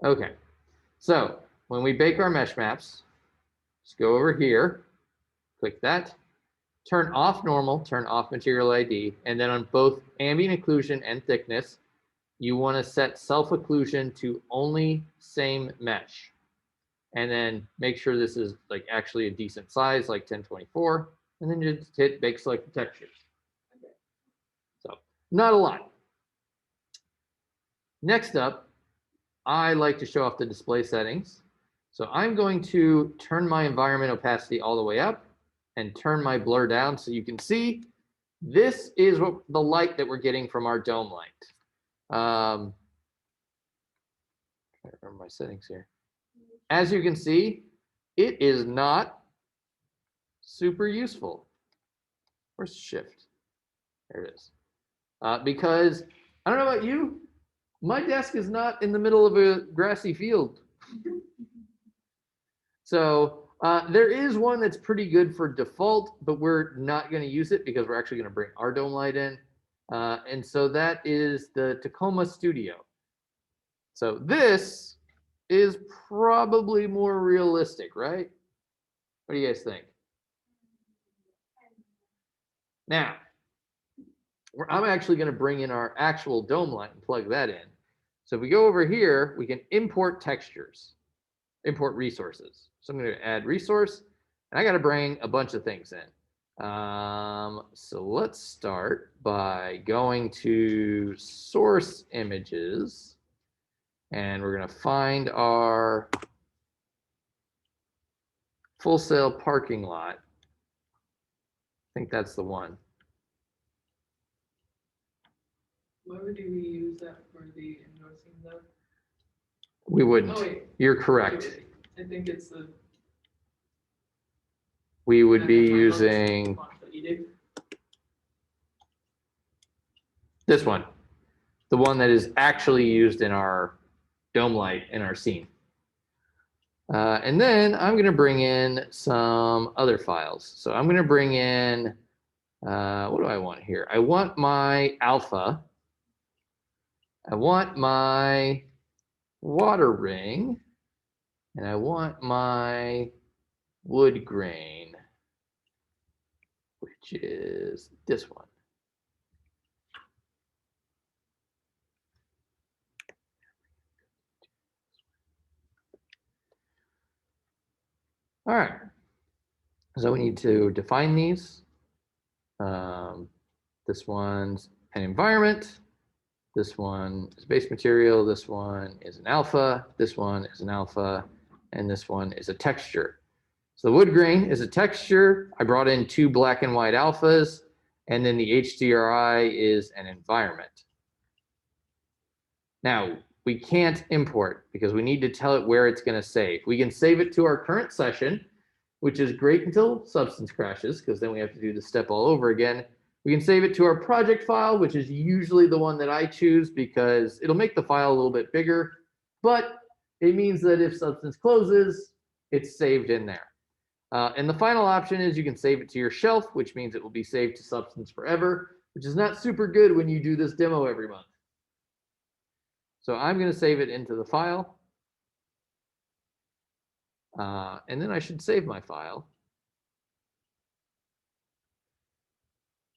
Okay, so when we bake our mesh maps, let's go over here, click that, turn off normal, turn off material ID, and then on both ambient occlusion and thickness, you want to set self-occlusion to only same mesh. And then make sure this is like actually a decent size, like 1024, and then just hit bake select the textures. So not a lot. Next up, I like to show off the display settings. So I'm going to turn my environment opacity all the way up and turn my blur down so you can see this is what the light that we're getting from our dome light. I remember my settings here. As you can see, it is not super useful. Where's shift? There it is. Because I don't know about you, my desk is not in the middle of a grassy field. So there is one that's pretty good for default, but we're not going to use it because we're actually going to bring our dome light in. And so that is the Tacoma Studio. So this is probably more realistic, right? What do you guys think? Now, I'm actually going to bring in our actual dome light and plug that in. So if we go over here, we can import textures, import resources. So I'm going to add resource, and I got to bring a bunch of things in. So let's start by going to source images, and we're going to find our Full Sail parking lot. I think that's the one. Why would we use that for the endorsing though? We wouldn't. Oh, wait. You're correct. I think it's the. We would be using this one, the one that is actually used in our dome light in our scene. And then I'm going to bring in some other files. So I'm going to bring in, what do I want here? I want my alpha. I want my water ring. And I want my wood grain, which is this one. All right, so we need to define these. This one's an environment. This one is base material. This one is an alpha. This one is an alpha. And this one is a texture. So the wood grain is a texture. I brought in 2 black and white alphas. And then the HDRI is an environment. Now, we can't import because we need to tell it where it's going to save. We can save it to our current session, which is great until Substance crashes, because then we have to do the step all over again. We can save it to our project file, which is usually the one that I choose because it'll make the file a little bit bigger, but it means that if Substance closes, it's saved in there. And the final option is you can save it to your shelf, which means it will be saved to Substance forever, which is not super good when you do this demo every month. So I'm going to save it into the file. And then I should save my file.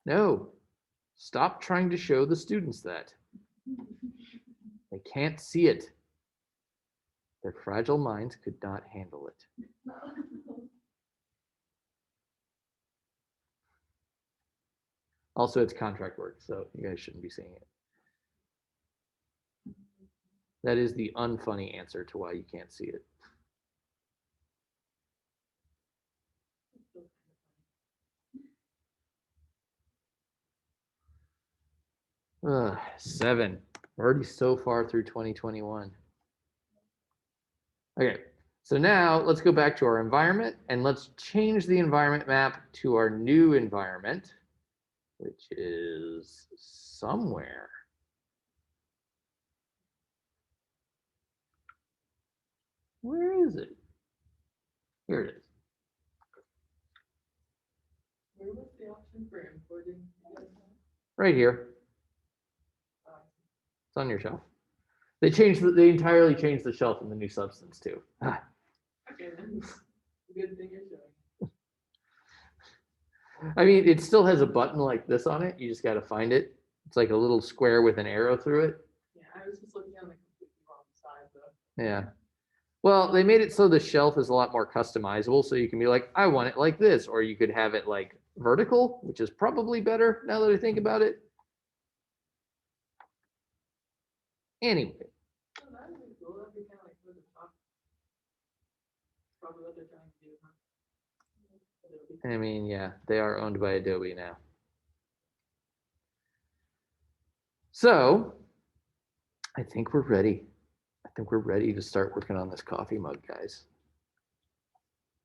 No, stop trying to show the students that. They can't see it. Their fragile minds could not handle it. Also, it's contract work, so you guys shouldn't be seeing it. That is the unfunny answer to why you can't see it. 7. We're already so far through 2021. Okay, so now let's go back to our environment and let's change the environment map to our new environment, which is somewhere. Where is it? Here it is. Where was the option for importing? Right here. It's on your shelf. They entirely changed the shelf in the new Substance too. Okay, then. Good thing you're showing. I mean, it still has a button like this on it. You just got to find it. It's like a little square with an arrow through it. Yeah, I Yeah. Well, they made it so the shelf is a lot more customizable. So you can be like, I want it like this, or you could have it like vertical, which is probably better now that I think about it. Anyway, Oh, that would be cool. That'd be kind of like with the top. Probably what they're trying to do, huh? Adobe. I mean, yeah, they are owned by Adobe now. So I think we're ready. I think we're ready to start working on this coffee mug, guys.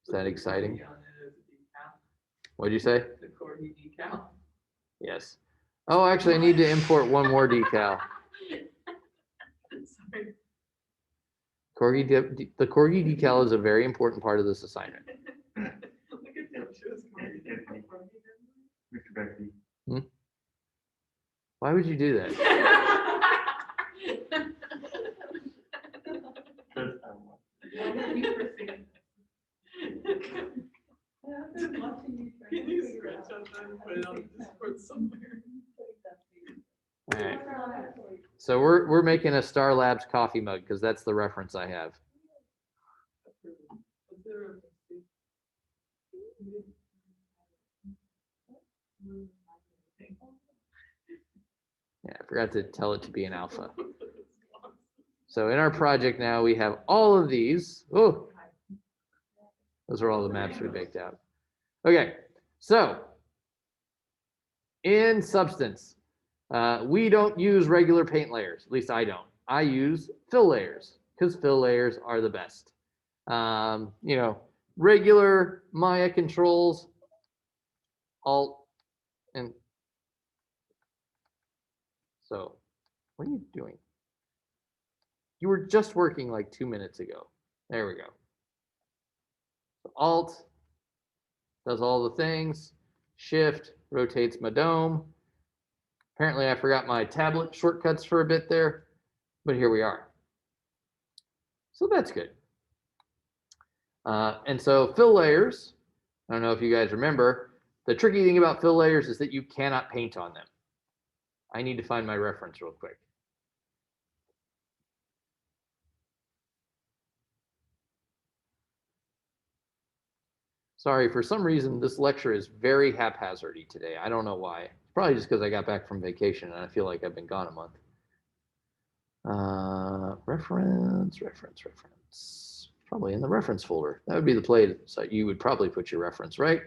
Is that exciting? Yeah, and it is a decal. What'd you say? The corgi decal. Yes. Oh, actually, I need to import one more decal. Sorry. The corgi decal is a very important part of this assignment. Look at them shoes. Mr. Becky, Why would you do that? does, Can you screenshot that and put it on Discord somewhere? All right. So we're making a Star Labs coffee mug because that's the reference I have. What's the reference to? Yeah, I forgot to tell it to be an alpha. So in our project now, we have all of these. Oh, those are all the maps we baked out. Okay, so in Substance, we don't use regular paint layers. At least I don't. I use fill layers because fill layers are the best. You know, regular Maya controls, Alt, and so what are you doing? You were just working like 2 minutes ago. There we go. So Alt does all the things. Shift rotates my dome. Apparently I forgot my tablet shortcuts for a bit there, but here we are. So that's good. And so fill layers, I don't know if you guys remember, the tricky thing about fill layers is that you cannot paint on them. I need to find my reference real quick. Sorry, for some reason, this lecture is very haphazardy today. I don't know why. Probably just because I got back from vacation and I feel like I've been gone a month. Reference. Probably in the reference folder. That would be the place so you would probably put your reference, right?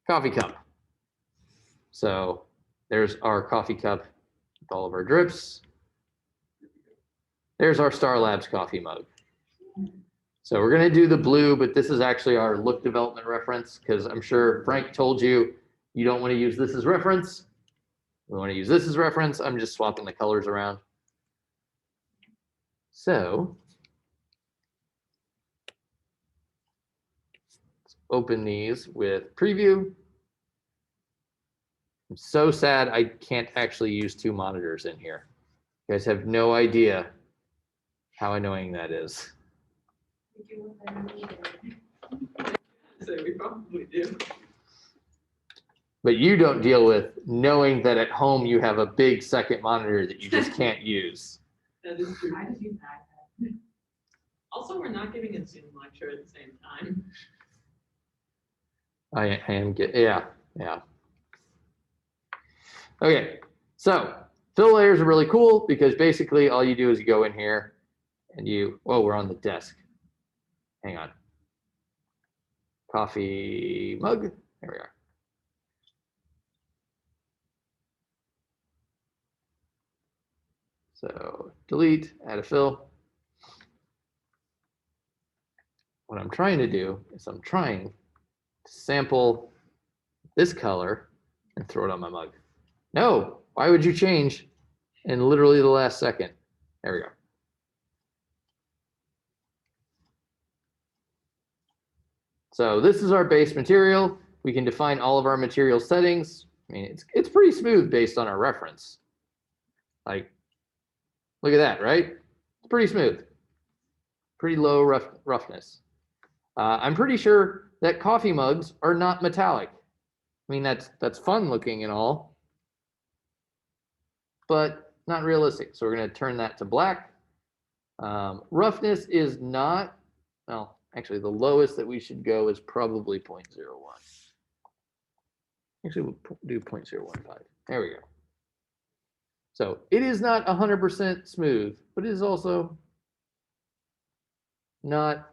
Coffee cup. So there's our coffee cup with all of our drips. There's our Star Labs coffee mug. So we're going to do the blue, but this is actually our look development reference because I'm sure Frank told you you don't want to use this as reference. We want to use this as reference. I'm just swapping the colors around. So let's open these with preview. I'm so sad I can't actually use 2 monitors in here. You guys have no idea how annoying that is. So we probably do. But you don't deal with knowing that at home you have a big second monitor that you just can't use. That is true. I just use an iPad. Also, we're not giving a Zoom lecture at the same time. I am yeah. Okay, so fill layers are really cool because basically all you do is you go in here and whoa, we're on the desk. Hang on. Coffee mug, there we are. So delete, add a fill. What I'm trying to do is I'm trying to sample this color and throw it on my mug. No, why would you change in literally the last second? There we go. So this is our base material. We can define all of our material settings. I mean, it's pretty smooth based on our reference. Like, look at that, right? It's pretty smooth. Pretty low roughness. I'm pretty sure that coffee mugs are not metallic. I mean, that's fun looking and all, but not realistic. So we're going to turn that to black. Roughness is not, well, actually the lowest that we should go is probably 0.01. Actually, we'll do 0.015. There we go. So it is not 100% smooth, but it is also not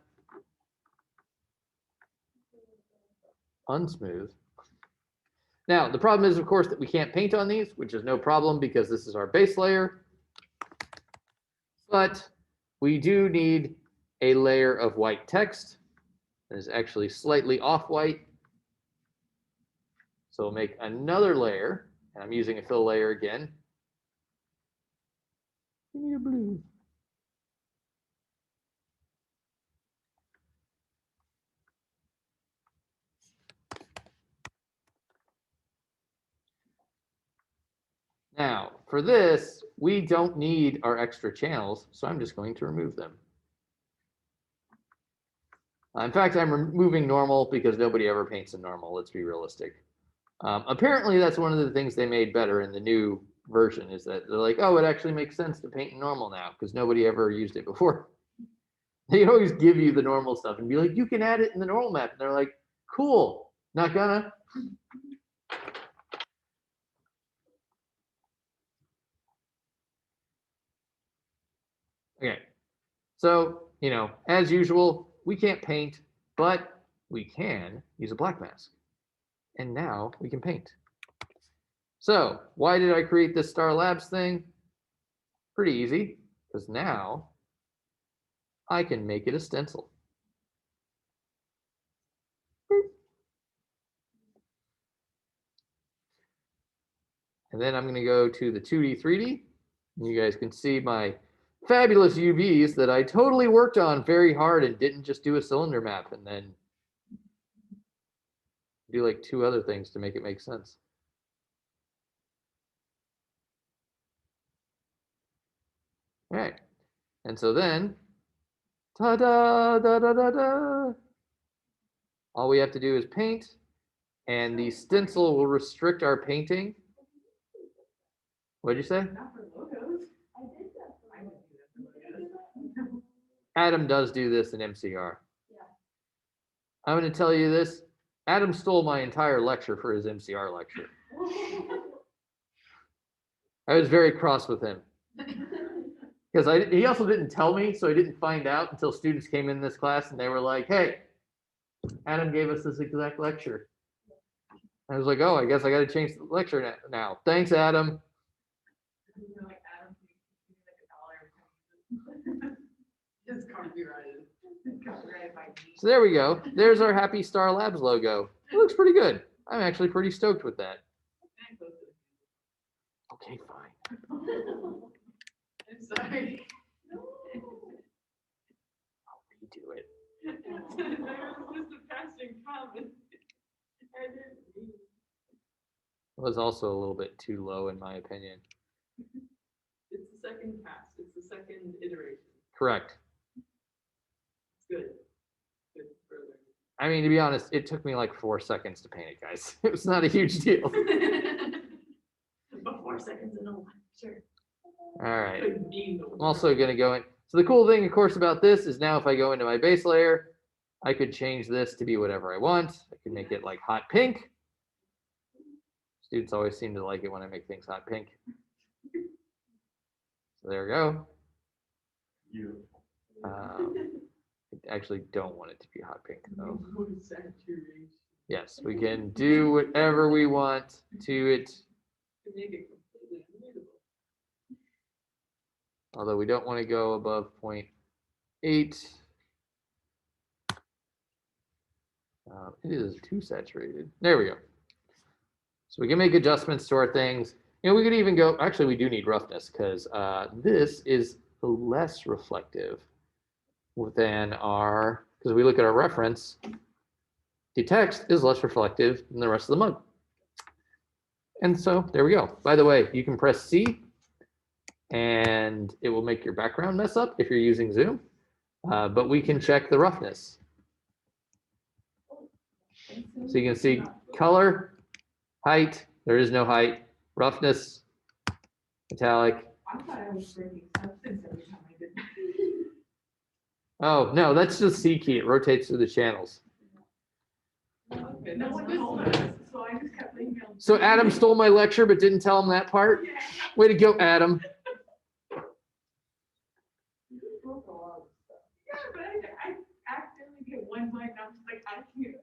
unsmooth. Now, the problem is, of course, that we can't paint on these, which is no problem because this is our base layer. But we do need a layer of white text that is actually slightly off-white. So we'll make another layer, and I'm using a fill layer again. Give me a blue. Now, for this, we don't need our extra channels, so I'm just going to remove them. In fact, I'm removing normal because nobody ever paints in normal, let's be realistic. Apparently, that's one of the things they made better in the new version is that they're like, oh, it actually makes sense to paint in normal now because nobody ever used it before. They always give you the normal stuff and be like, you can add it in the normal map. And they're like, cool, not gonna. Okay, so, as usual, we can't paint, but we can use a black mask. And now we can paint. So why did I create this Star Labs thing? Pretty easy, because now I can make it a stencil. And then I'm going to go to the 2D, 3D. And you guys can see my fabulous UVs that I totally worked on very hard and didn't just do a cylinder map and then do like 2 other things to make it make sense. All right. And so then, ta-da, da-da-da-da. All we have to do is paint, and the stencil will restrict our painting. What'd you say? Not for logos. I did that. I would do that for logos. Adam does do this in MCR. Yeah. I'm going to tell you this. Adam stole my entire lecture for his MCR lecture. I was very cross with him. Because he also didn't tell me, so I didn't find out until students came in this class and they were like, hey, Adam gave us this exact lecture. I was like, oh, I guess I got to change the lecture now. Thanks, Adam. Like Adam, $1. It's copyrighted. Copyrighted by me. So there we go. There's our Happy Star Labs logo. It looks pretty good. I'm actually pretty stoked with that. Okay, fine. I'm sorry. I'll redo it. That was just a passing comment. I didn't mean. It was also a little bit too low in my opinion. It's the second pass. It's the second iteration. Correct. It's good. Good for learning. I mean, to be honest, it took me like 4 seconds to paint it, guys. It was not a huge deal. But 4 seconds in a line, sure. All right. Could mean the I'm also going to go in. So the cool thing, of course, about this is now if I go into my base layer, I could change this to be whatever I want. I could make it like hot pink. Students always seem to like it when I make things hot pink. So there we go. I actually don't want it to be hot pink though. No saturation. Yes, we can do whatever we want to it. To make it completely unreadable. Although we don't want to go above 0.8. It is too saturated. There we go. So we can make adjustments to our things. We could even go, actually we do need roughness because this is less reflective than because we look at our reference, the text is less reflective than the rest of the mug. And so there we go. By the way, you can press C and it will make your background mess up if you're using Zoom, but we can check the roughness. So you can see color, height, there is no height, roughness, metallic. I thought I was breaking substance every time I did Oh, no, that's just C key. It rotates through the channels. Okay, No that's one good told to know. us, so I just kept thinking. So Adam stole my lecture but didn't tell him that part. Yeah. Way to go, Adam. Yeah, but I accidentally get one blank, and I'm just like, I can't.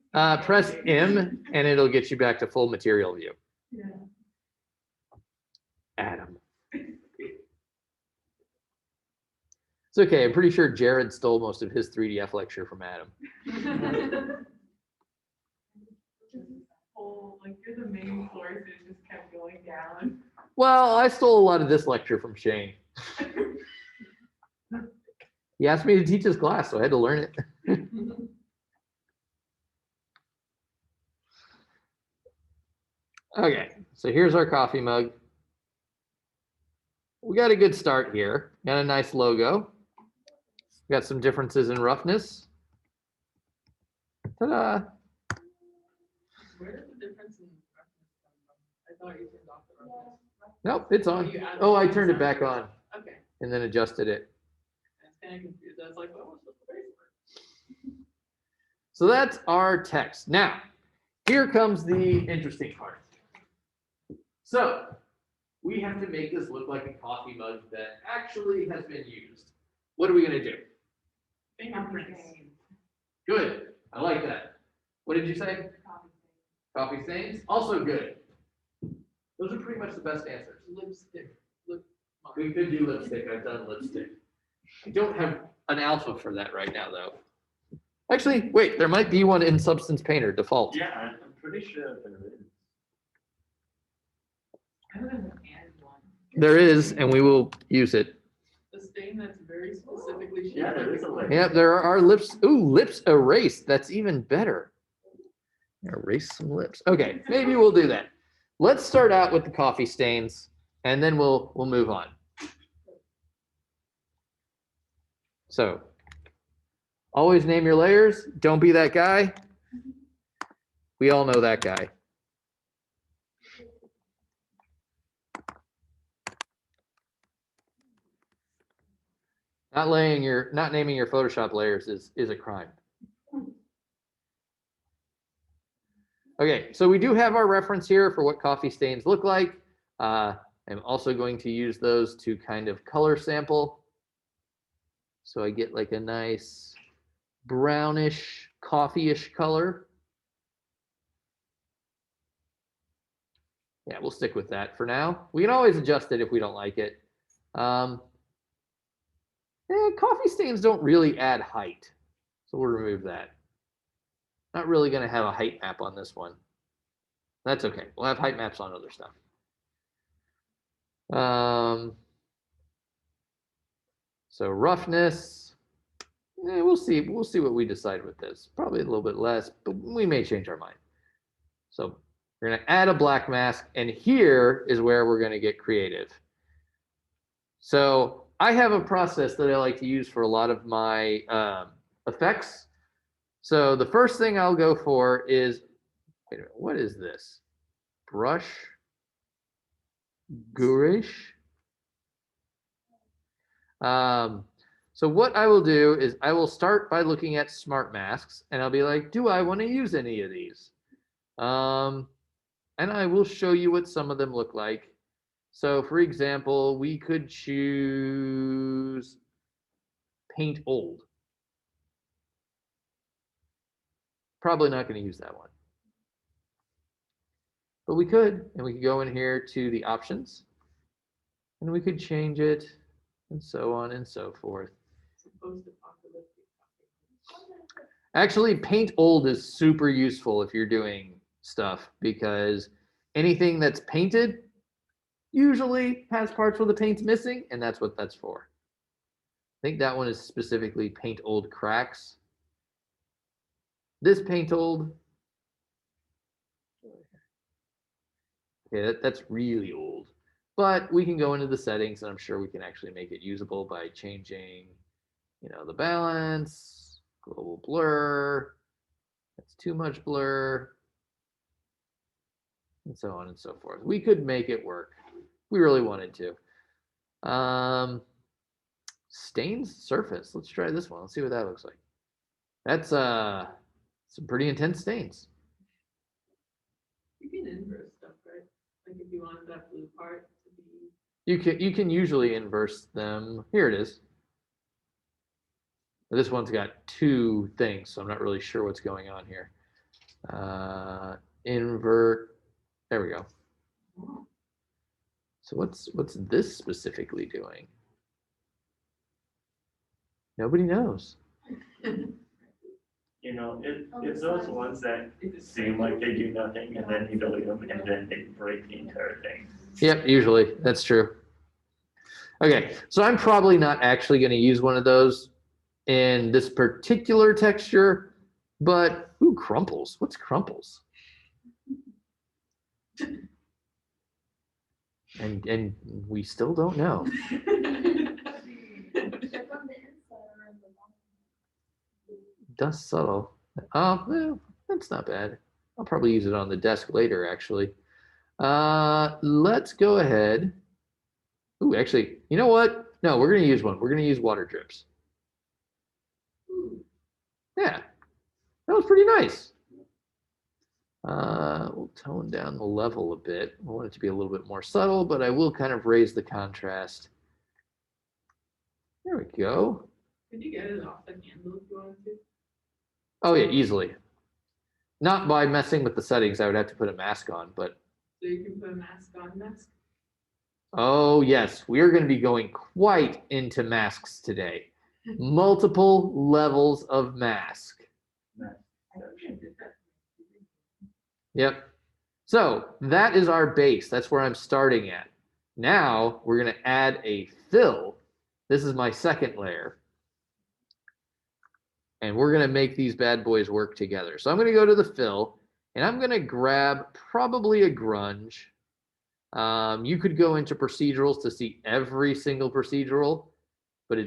Press M and it'll get you back to full material view. Yeah. Adam. It's okay. I'm pretty sure Jared stole most of his 3DF lecture from Adam. Oh, like you're the main source, and it just kept going down. Well, I stole a lot of this lecture from Shane. He asked me to teach his class, so I had to learn it. Okay, so here's our coffee mug. We got a good start here. Got a nice logo. Got some differences in roughness. Ta-da! Where did the difference in roughness come from? I thought you turned off the roughness. Nope, it's on. You added Oh, I the turned it roughness. back on Okay, and then adjusted it. I was kind of confused. I was like, what was the base word? So that's our text. Now, here comes the interesting part. So, we have to make this look like a coffee mug that actually has been used. What are we going to do? Fingerprints. Good. I like that. What did you say? Coffee stains? Also good. Those are pretty much the best answers. Lipstick. Lip mark. We could do lipstick. I've done lipstick. I don't have an alpha for that right now, though. Actually, wait, there might be one in Substance Painter default. Yeah, I'm pretty sure there is. I don't know, add one. There is, and we will use it. A stain that's very specifically shaped. Yeah, there like is a a lip. Yep, there are lips. Ooh, lips erased. That's even better. Erase some lips. Okay, maybe we'll do that. Let's start out with the coffee stains, and then we'll move on. So, always name your layers. Don't be that guy. We all know that guy. Not naming your Photoshop layers is a crime. Okay, so we do have our reference here for what coffee stains look like. I'm also going to use those to kind of color sample. So I get like a nice brownish, coffee-ish color. Yeah, we'll stick with that for now. We can always adjust it if we don't like it. Coffee stains don't really add height, so we'll remove that. Not really going to have a height map on this one. That's okay. We'll have height maps on other stuff. So roughness, we'll see. We'll see what we decide with this. Probably a little bit less, but we may change our mind. So we're going to add a black mask, and here is where we're going to get creative. So I have a process that I like to use for a lot of my effects. So the first thing I'll go for is, wait a minute, what is this? Brush, gouache. So what I will do is I will start by looking at smart masks, and I'll be like, do I want to use any of these? And I will show you what some of them look like. So for example, we could choose Paint Old. Probably not going to use that one. But we could, and we could go in here to the options, and we could change it, and so on and so forth. Actually, Paint Old is super useful if you're doing stuff, because anything that's painted usually has parts where the paint's missing, and that's what that's for. I think that one is specifically Paint Old Cracks. This Paint Old, okay, that's really old. But we can go into the settings, and I'm sure we can actually make it usable by changing, the balance, global blur. That's too much blur, and so on and so forth. We could make it work. We really wanted to. Stains surface. Let's try this one. Let's see what that looks like. That's some pretty intense stains. You can inverse stuff, right? Like if you wanted that blue part to be. You can usually inverse them. Here it is. This one's got two things, so I'm not really sure what's going on here. Invert. There we go. So what's this specifically doing? Nobody knows. You know, it's those ones that seem like they do nothing and then you delete them and then they break the entire thing. Yep, usually that's true. Okay, so I'm probably not actually going to use one of those in this particular texture, but ooh, crumples. What's crumples? And we still don't know. Check on the inside around the bottom. Dust subtle. Oh, well, that's not bad. I'll probably use it on the desk later, actually. Let's go ahead. Ooh, actually, you know what? No, we're going to use one. We're going to use water drips. Yeah, that was pretty nice. We'll tone down the level a bit. I want it to be a little bit more subtle, but I will kind of raise the contrast. There we go. Could you get it off the candle if you wanted to? Oh yeah, easily. Not by messing with the settings. I would have to put a mask on, but So you can put a mask on mask. oh yes, we are going to be going quite into masks today. Multiple levels of mask. Yep. So that is our base. That's where I'm starting at. Now we're going to add a fill. This is my second layer. And we're going to make these bad boys work together. So I'm going to go to the fill, and I'm going to grab probably a grunge. You could go into procedurals to see every single procedural, but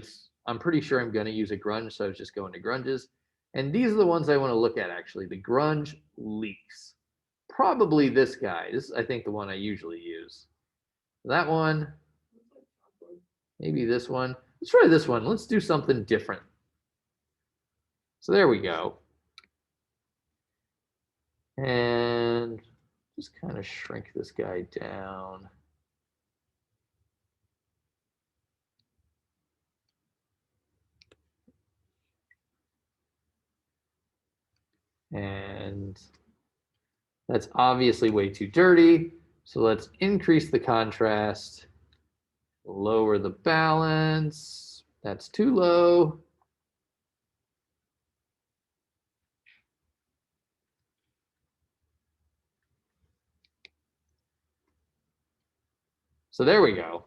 I'm pretty sure I'm going to use a grunge, so I was just going to grunges. And these are the ones I want to look at, actually. The grunge leaks. Probably this guy. This is, I think, the one I usually use. That one. Maybe this one. Let's try this one. Let's do something different. So there we go. And just kind of shrink this guy down. And that's obviously way too dirty. So let's increase the contrast, lower the balance. That's too low. So there we go.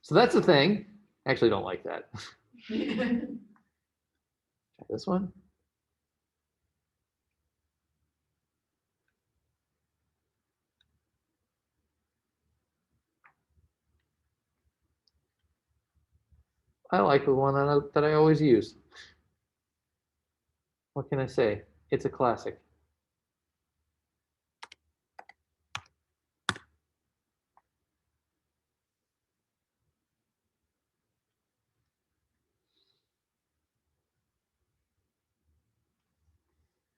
So that's the thing. I actually don't like that. Try this one. I like the one that I always use. What can I say? It's a classic.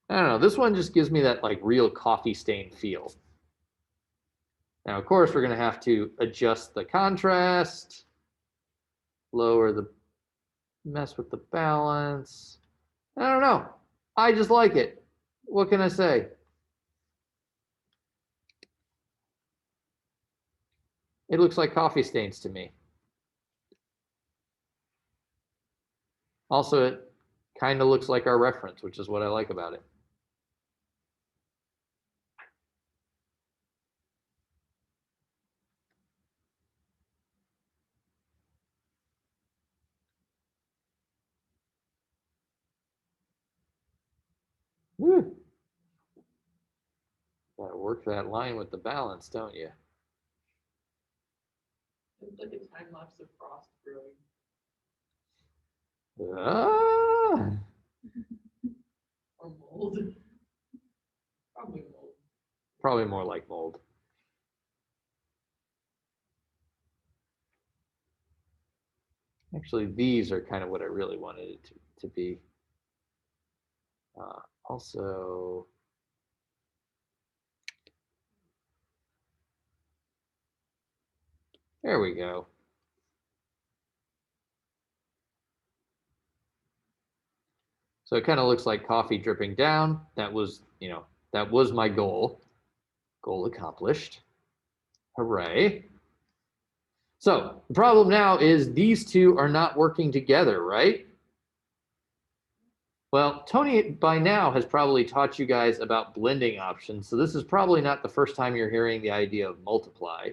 I don't know. This one just gives me that like real coffee stain feel. Now, of course, we're going to have to adjust the contrast, mess with the balance. I don't know. I just like it. What can I say? It looks like coffee stains to me. Also, it kind of looks like our reference, which is what I like about it. Woo. Gotta work that line with the balance, don't you? It's like a time lapse of frost growing. Ah. Or mold. Probably mold. Probably more like mold. Actually, these are kind of what I really wanted it to be. Also, there we go. So it kind of looks like coffee dripping down. That was, that was my goal. Goal accomplished. Hooray. So the problem now is these two are not working together, right? Well, Tony by now has probably taught you guys about blending options. So this is probably not the first time you're hearing the idea of multiply.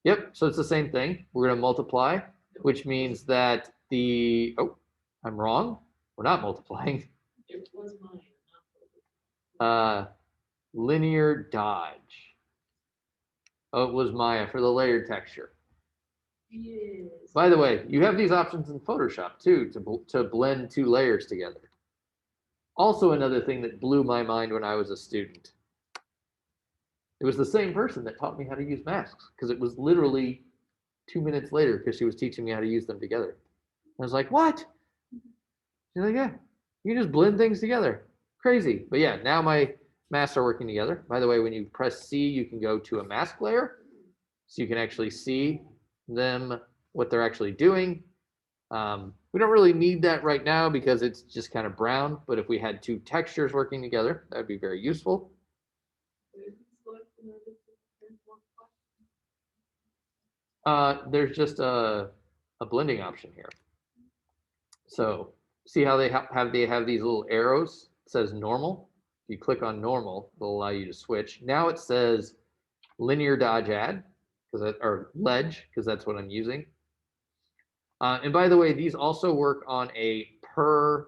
Yep, so it's the same thing. We're going to multiply, which means that I'm wrong. We're not multiplying. It was mine. Linear dodge. Oh, it was Maya for the layer texture. Yes. By the way, you have these options in Photoshop too to blend two layers together. Also another thing that blew my mind when I was a student. It was the same person that taught me how to use masks because it was literally 2 minutes later because she was teaching me how to use them together. I was like, what? She's like, yeah, you can just blend things together. Crazy. But yeah, now my masks are working together. By the way, when you press C, you can go to a mask layer. So you can actually see them, what they're actually doing. We don't really need that right now because it's just kind of brown. But if we had two textures working together, that would be very useful. There's just a blending option here. So see how they have these little arrows? It says normal. If you click on normal, it'll allow you to switch. Now it says linear dodge add, or ledge, because that's what I'm using. And by the way, these also work on a per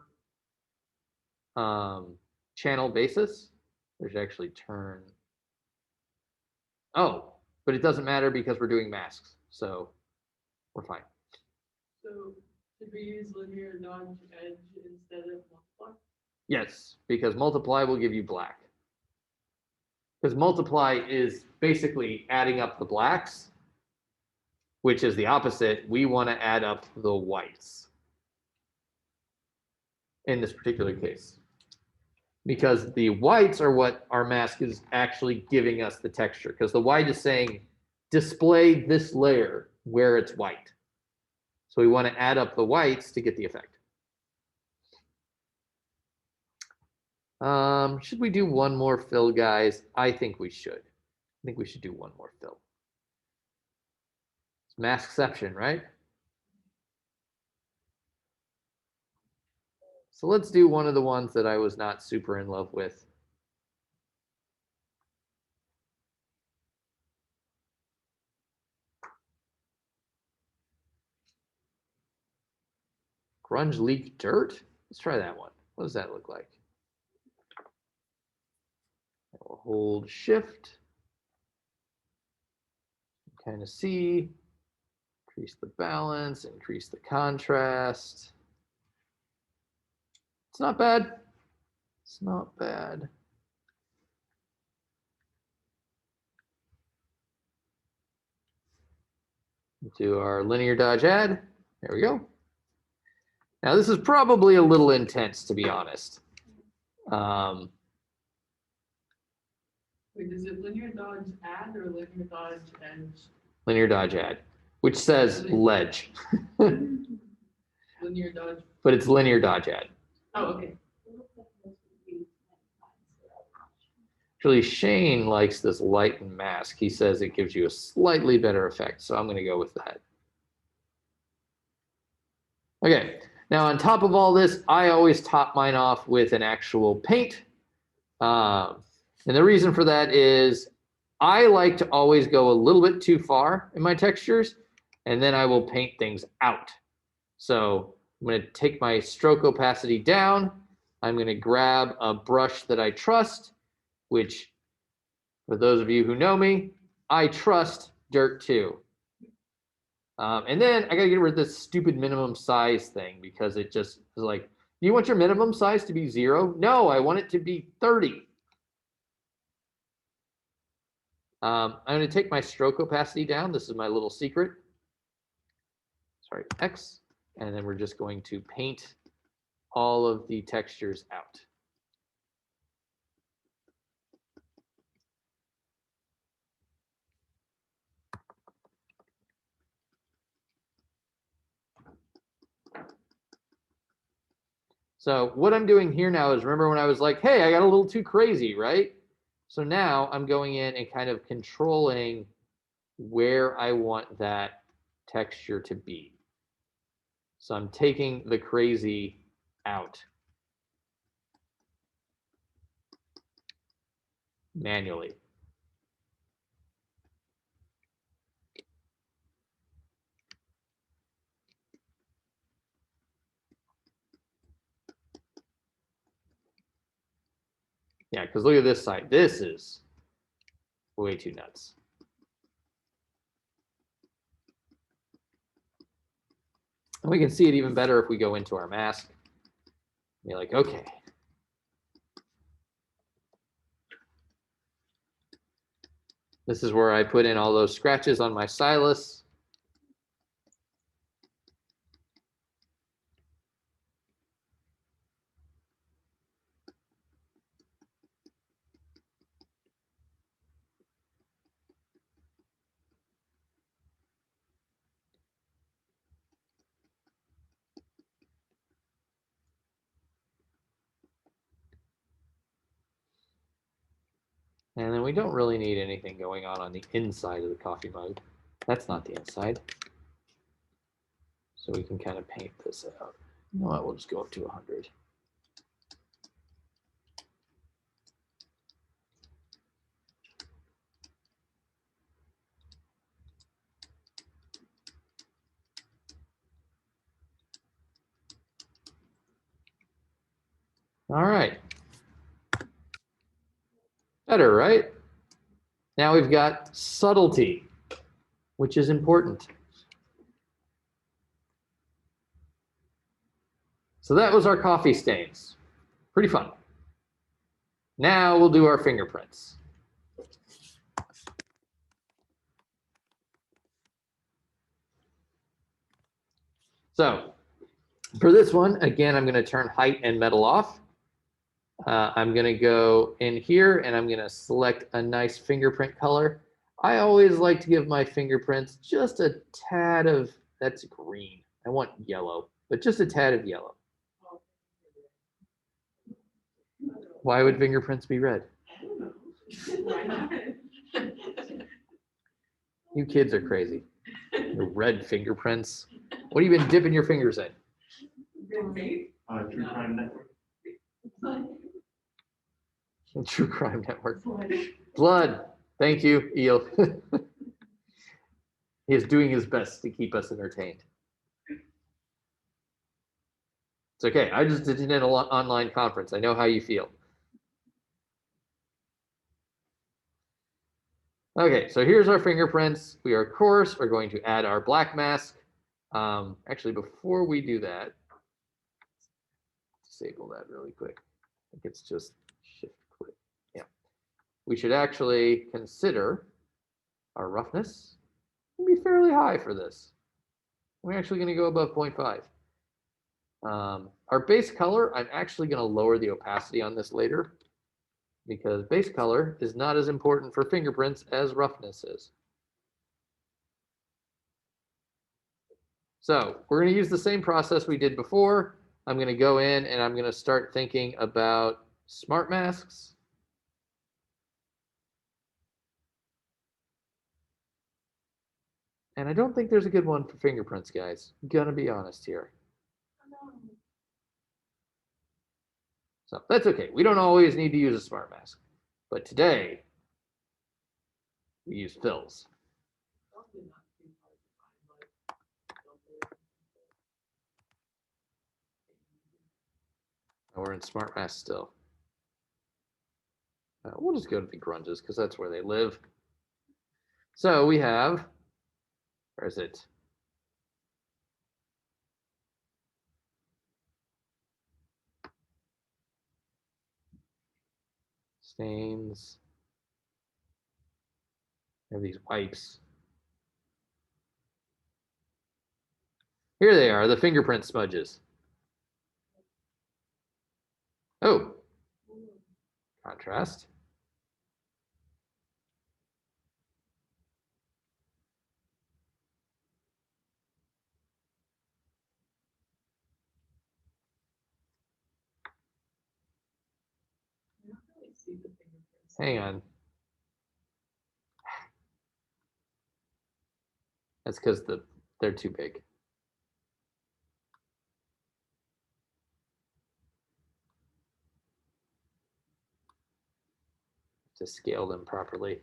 channel basis. I should actually turn. Oh, but it doesn't matter because we're doing masks, so we're fine. So should we use linear dodge edge instead of multiply? Yes, because multiply will give you black. Because multiply is basically adding up the blacks, which is the opposite. We want to add up the whites in this particular case. Because the whites are what our mask is actually giving us the texture. Because the white is saying, display this layer where it's white. So we want to add up the whites to get the effect. Should we do one more fill, guys? I think we should. I think we should do one more fill. It's maskception, right? So let's do one of the ones that I was not super in love with. Grunge leak dirt? Let's try that one. What does that look like? We'll hold shift. Kind of see. Increase the balance, increase the contrast. It's not bad. It's not bad. Do our linear dodge add. There we go. Now this is probably a little intense, to be honest. Wait, is it linear dodge add or linear dodge edge? Linear dodge add, which says ledge. Linear dodge. But it's linear dodge add. Oh, okay. Actually, Shane likes this lighten mask. He says it gives you a slightly better effect, so I'm going to go with that. Okay, now on top of all this, I always top mine off with an actual paint. And the reason for that is I like to always go a little bit too far in my textures, and then I will paint things out. So I'm going to take my stroke opacity down. I'm going to grab a brush that I trust, which, for those of you who know me, I trust Dirt 2. And then I got to get rid of this stupid minimum size thing because it just is like, you want your minimum size to be 0? No, I want it to be 30. I'm going to take my stroke opacity down. This is my little secret. sorry, X, and then we're just going to paint all of the textures out. So what I'm doing here now is, remember when I was like, hey, I got a little too crazy, right? So now I'm going in and kind of controlling where I want that texture to be. So I'm taking the crazy out manually. Yeah, because look at this side. This is way too nuts. And we can see it even better if we go into our mask. You're like, okay. This is where I put in all those scratches on my stylus. And then we don't really need anything going on the inside of the coffee mug. That's not the inside. So we can kind of paint this out. You know what, we'll just go up to 100. All right. Better, right? Now we've got subtlety, which is important. So that was our coffee stains. Pretty fun. Now we'll do our fingerprints. So for this one, again, I'm going to turn height and metal off. I'm going to go in here and I'm going to select a nice fingerprint color. I always like to give my fingerprints just a tad of, that's green. I want yellow, but just a tad of yellow. Why would fingerprints be red? Why not? You kids are crazy. Your red fingerprints. What have you been dipping your fingers in? True Crime Network. True Crime Network. Blood. Thank you, Eel. He is doing his best to keep us entertained. It's okay. I just did an online conference. I know how you feel. Okay, so here's our fingerprints. We are, of course, are going to add our black mask. Actually, before we do that, disable that really quick. I think it's just shift click. Yeah. We should actually consider our roughness. It'll be fairly high for this. We're actually going to go above 0.5. Our base color, I'm actually going to lower the opacity on this later because base color is not as important for fingerprints as roughness is. So we're going to use the same process we did before. I'm going to go in and I'm going to start thinking about smart masks. And I don't think there's a good one for fingerprints, guys. I'm going to be honest here. So that's okay. We don't always need to use a smart mask. But today, we use fills. And we're in smart mask still. We'll just go to the grunges because that's where they live. So we have, where is it? Stains. We have these wipes. Here they are, the fingerprint smudges. Oh, contrast. I don't really see the fingerprints. Hang on. That's because they're too big. To scale them properly.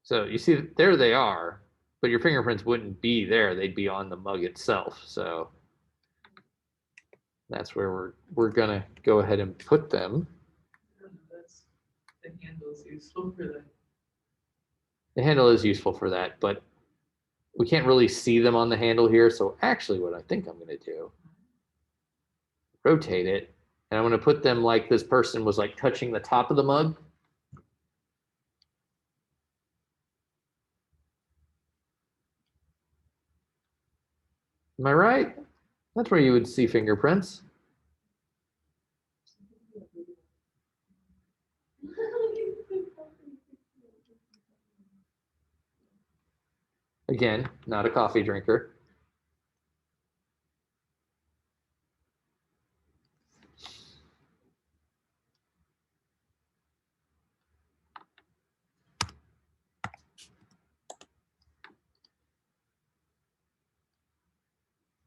So you see, there they are, but your fingerprints wouldn't be there. They'd be on the mug itself. So that's where we're gonna go ahead and put them. I don't know, that's, the handle's useful for that. The handle is useful for that, but we can't really see them on the handle here. So actually what I think I'm gonna do, rotate it, and I'm gonna put them like this person was like touching the top of the mug. Am I right? That's where you would see fingerprints. Again, not a coffee drinker.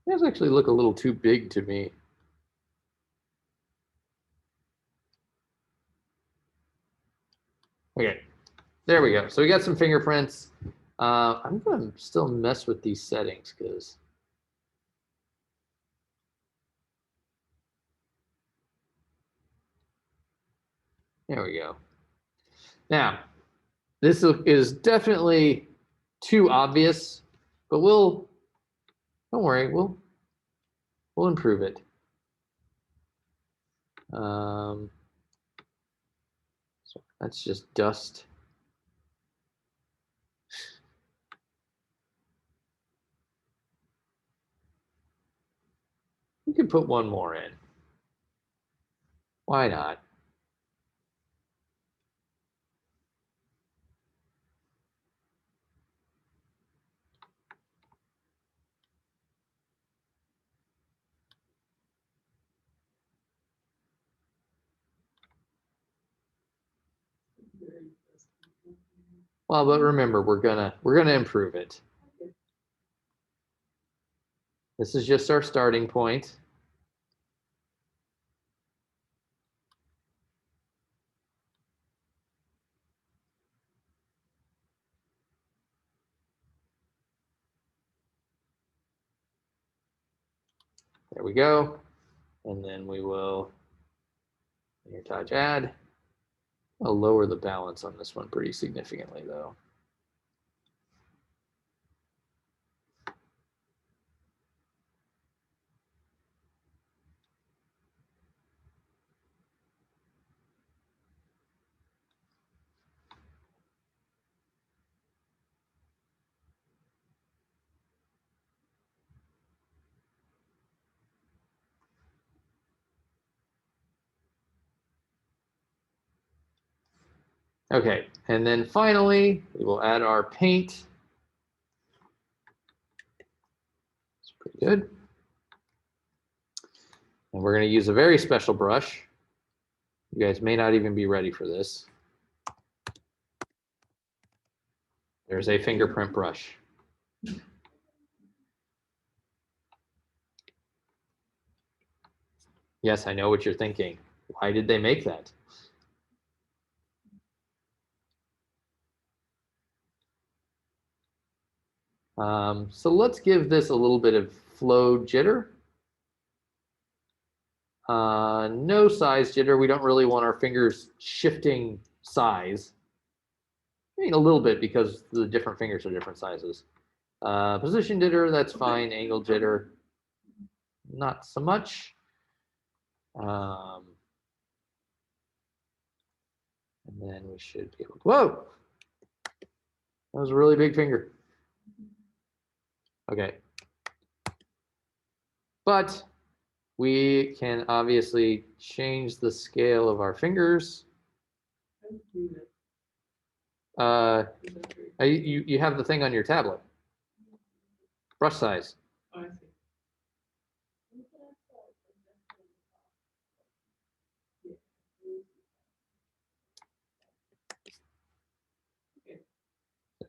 Those actually look a little too big to me. Okay, there we go. So we got some fingerprints. I'm gonna still mess with these settings because there we go. Now, this is definitely too obvious, but don't worry, we'll improve it. So that's just dust. We could put one more in. Why not? Well, but remember, we're gonna improve it. This is just our starting point. There we go. And then we will linear touch add. I'll lower the balance on this one pretty significantly though. Okay, and then finally, we will add our paint. It's pretty good. And we're going to use a very special brush. You guys may not even be ready for this. There's a fingerprint brush. Yes, I know what you're thinking. Why did they make that? So let's give this a little bit of flow jitter. No size jitter. We don't really want our fingers shifting size. I mean, a little bit because the different fingers are different sizes. Position jitter, that's fine. Angle jitter, not so much. And then we should be able to, whoa! That was a really big finger. Okay. But we can obviously change the scale of our fingers. How do you do that? Is that true? You have the thing on your tablet. Brush size. Oh, I see.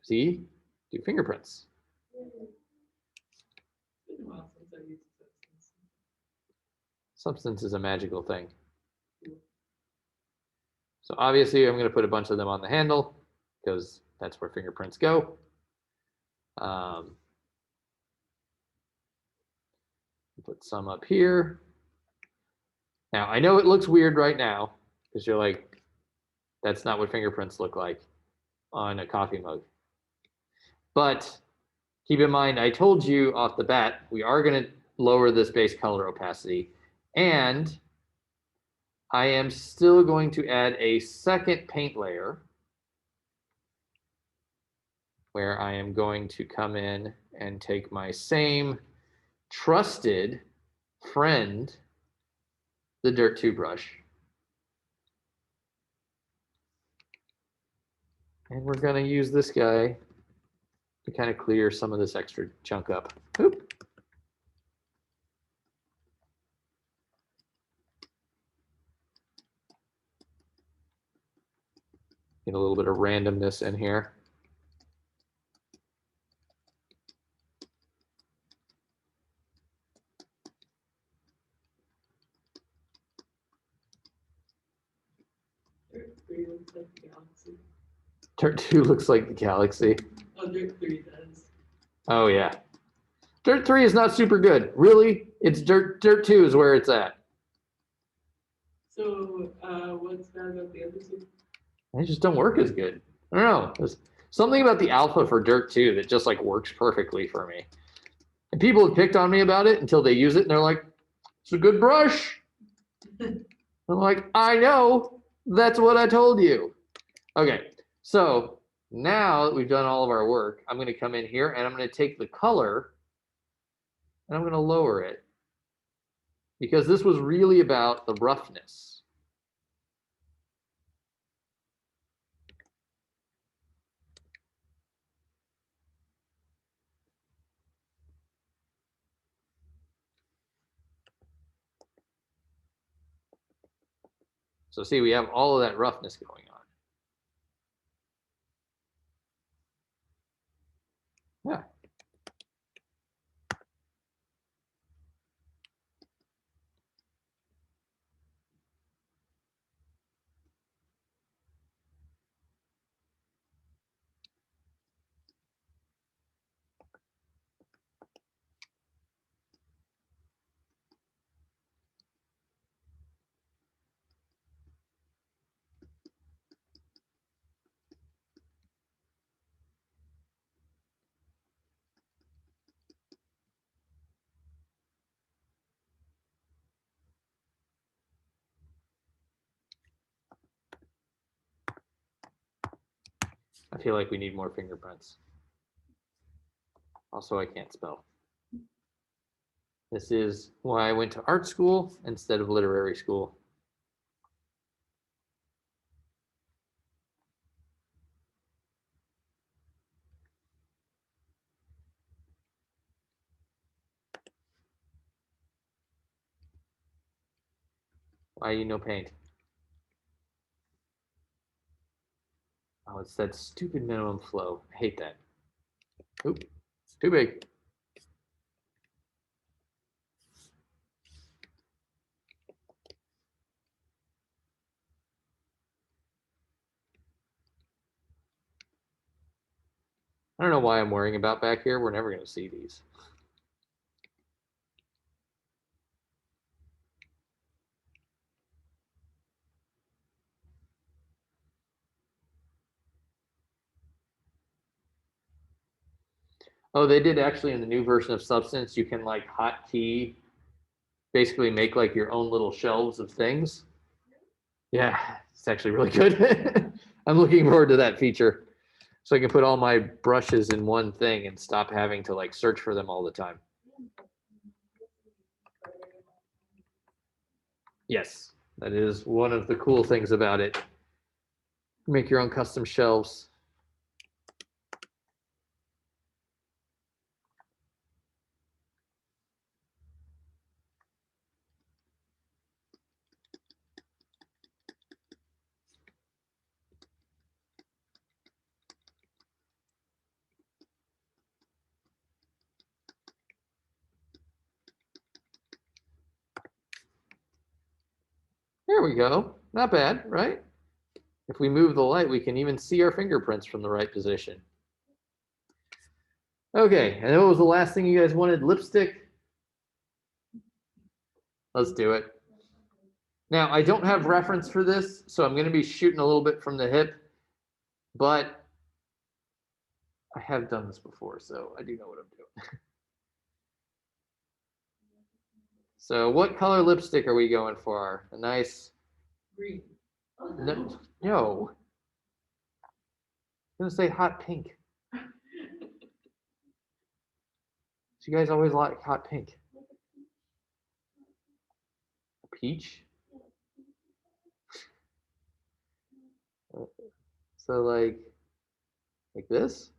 See? Do fingerprints. It's been a while since I've used Substance. Substance is a magical thing. So obviously I'm going to put a bunch of them on the handle because that's where fingerprints go. Put some up here. Now I know it looks weird right now because you're like, that's not what fingerprints look like on a coffee mug. But keep in mind, I told you off the bat, we are going to lower this base color opacity. And I am still going to add a second paint layer where I am going to come in and take my same trusted friend, the Dirt 2 brush. And we're going to use this guy to kind of clear some of this extra chunk up. Oop. Get a little bit of randomness in here. Dirt 3 looks like the galaxy. Dirt 2 looks like the galaxy. Oh, Dirt 3 does. Oh yeah. Dirt 3 is not super good. Really? It's Dirt 2 is where it's at. So, what's bad about the other two? They just don't work as good. I don't know. There's something about the alpha for Dirt 2 that just like works perfectly for me. And people have picked on me about it until they use it and they're like, it's a good brush. I'm like, I know. That's what I told you. Okay. So now that we've done all of our work, I'm going to come in here and I'm going to take the color and I'm going to lower it because this was really about the roughness. So see, we have all of that roughness going on. Yeah. I feel like we need more fingerprints. Also, I can't spell. This is why I went to art school instead of literary school. Why you no paint? Oh, it's that stupid minimum flow. I hate that. Oop, it's too big. I don't know why I'm worrying about back here. We're never going to see these. Oh, they did actually in the new version of Substance, you can like hotkey, basically make like your own little shelves of things. Yeah, it's actually really good. I'm looking forward to that feature. So I can put all my brushes in one thing and stop having to like search for them all the time. Yes, that is one of the cool things about it. Make your own custom shelves. There we go. Not bad, right? If we move the light, we can even see our fingerprints from the right position. Okay, and what was the last thing you guys wanted? Lipstick? Let's do it. Now, I don't have reference for this, so I'm going to be shooting a little bit from the hip, but I have done this before, so I do know what I'm doing. So what color lipstick are we going for? A nice... Green. No. No. I'm going to say hot pink. So you guys always like hot pink. Peach? So like this?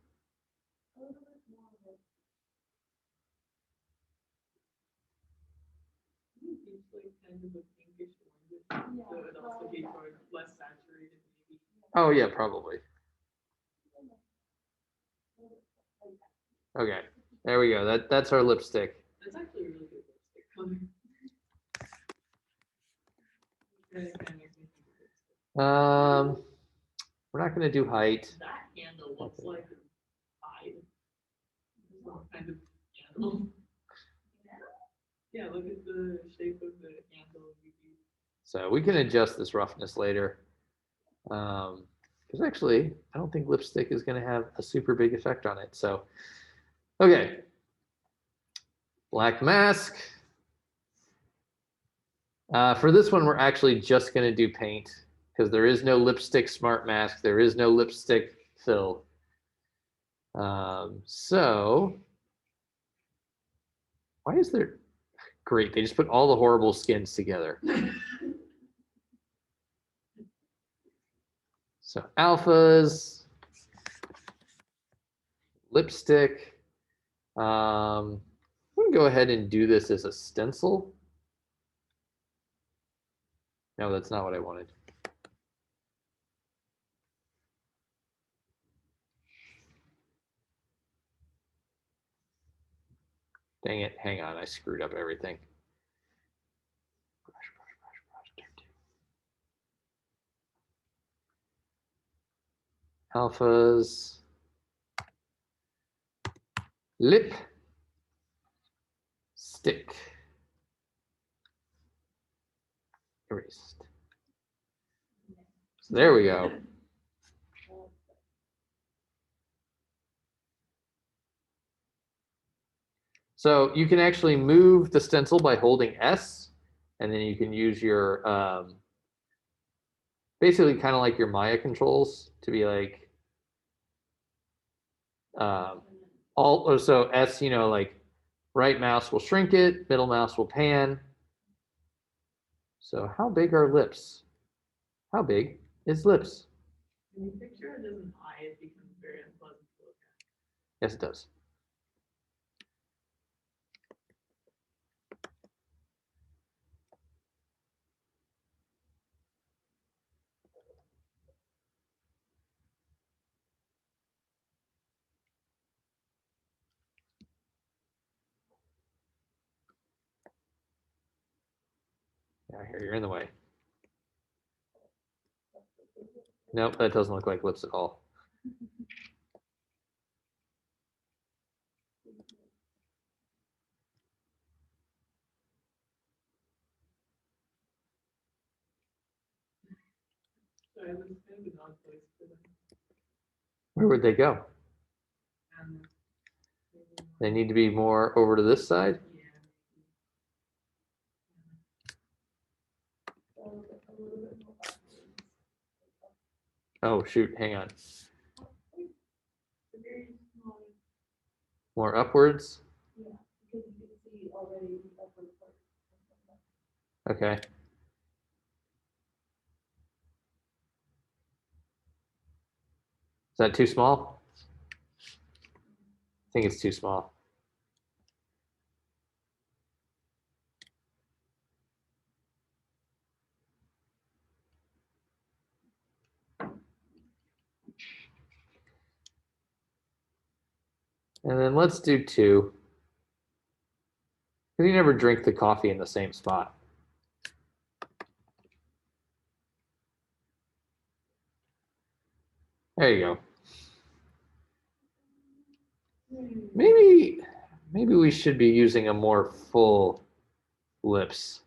It's like kind of a pinkish orange, so it'd also be sort of less saturated maybe. Oh yeah, probably. Okay, there we go. That's our lipstick. That's actually a really good lipstick color. Really kind of makes me think of lipstick. We're not gonna do height. That handle looks like a eye. Some kind of handle. Yeah, look at the shape of the handle. So we can adjust this roughness later. Because actually, I don't think lipstick is gonna have a super big effect on it. So, okay. Black mask. For this one, we're actually just gonna do paint because there is no lipstick smart mask. There is no lipstick fill. So why is there, great, they just put all the horrible skins together. So alphas, lipstick. I'm gonna go ahead and do this as a stencil. No, that's not what I wanted. Dang it, hang on, I screwed up everything. Alphas, lip, stick, erased. So there we go. So you can actually move the stencil by holding S, and then you can use your, basically kind of like your Maya controls to be like, so S, you know, like right mouse will shrink it, middle mouse will pan. So how big are lips? How big is lips? When you picture it as an eye, it becomes very unpleasant to look at. Yes, it does. Yeah, here, you're in the way. Nope, that doesn't look like lips at all. So it was kind of an odd place for them. Where would they go? And They need to be more over to this side. yeah. Oh, shoot, hang on. More upwards? Yeah, because you can see already the upward part. Okay. Is that too small? I think it's too small. And then let's do 2. Because you never drink the coffee in the same spot. There you go. Maybe we should be using a more full lips.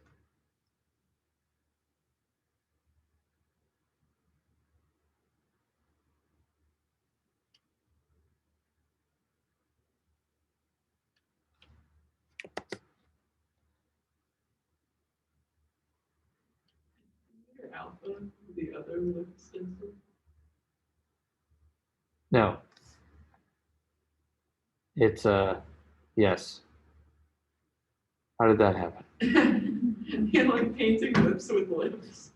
Your alpha, the other lip stencil. No. It's yes. How did that happen? You're like painting lips with lips.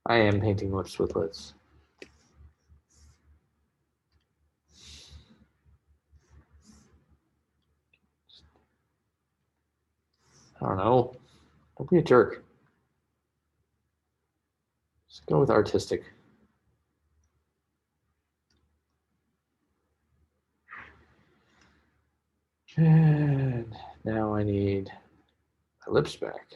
I am painting lips with lips. I don't know. Don't be a jerk. Just go with artistic. And now I need my lips back.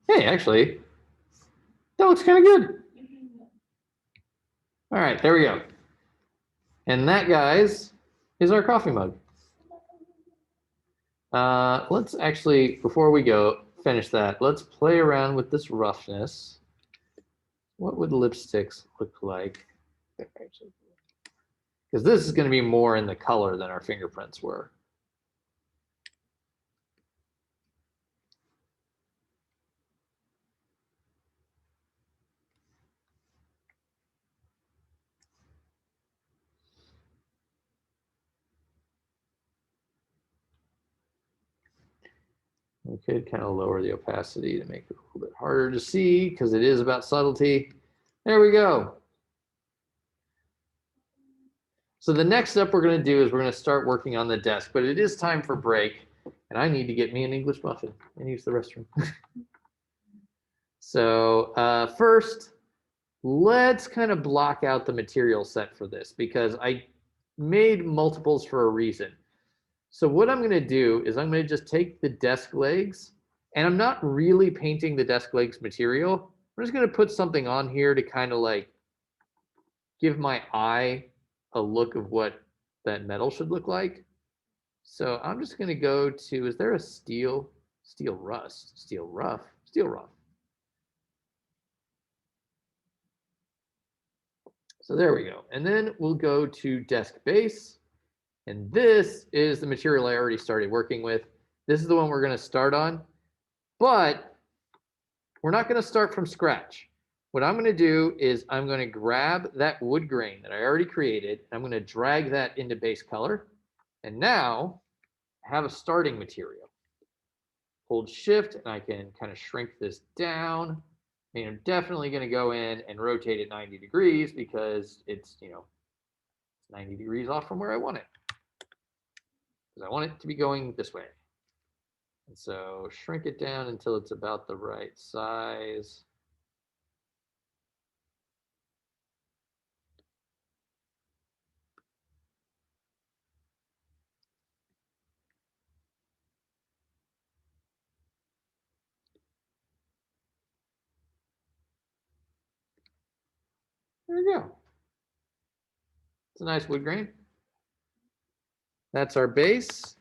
Hey, actually, that looks kind of good. All right, there we go. And that, guys, is our coffee mug. Let's actually, before we go finish that, let's play around with this roughness. What would lipsticks look like? Because this is going to be more in the color than our fingerprints were. We could kind of lower the opacity to make it a little bit harder to see because it is about subtlety. There we go. So the next step we're going to do is we're going to start working on the desk, but it is time for break, and I need to get me an English muffin and use the restroom. So first, let's kind of block out the material set for this because I made multiples for a reason. So what I'm going to do is I'm going to just take the desk legs, and I'm not really painting the desk legs material. I'm just going to put something on here to kind of like give my eye a look of what that metal should look like. So I'm just going to go to, is there a steel rust, steel rough? So there we go. And then we'll go to desk base. And this is the material I already started working with. This is the one we're going to start on, but we're not going to start from scratch. What I'm going to do is I'm going to grab that wood grain that I already created. I'm going to drag that into base color. And now I have a starting material. Hold shift and I can kind of shrink this down. And I'm definitely going to go in and rotate it 90 degrees because it's, it's 90 degrees off from where I want it. Because I want it to be going this way. And so shrink it down until it's about the right size. There we go. It's a nice wood grain. That's our base.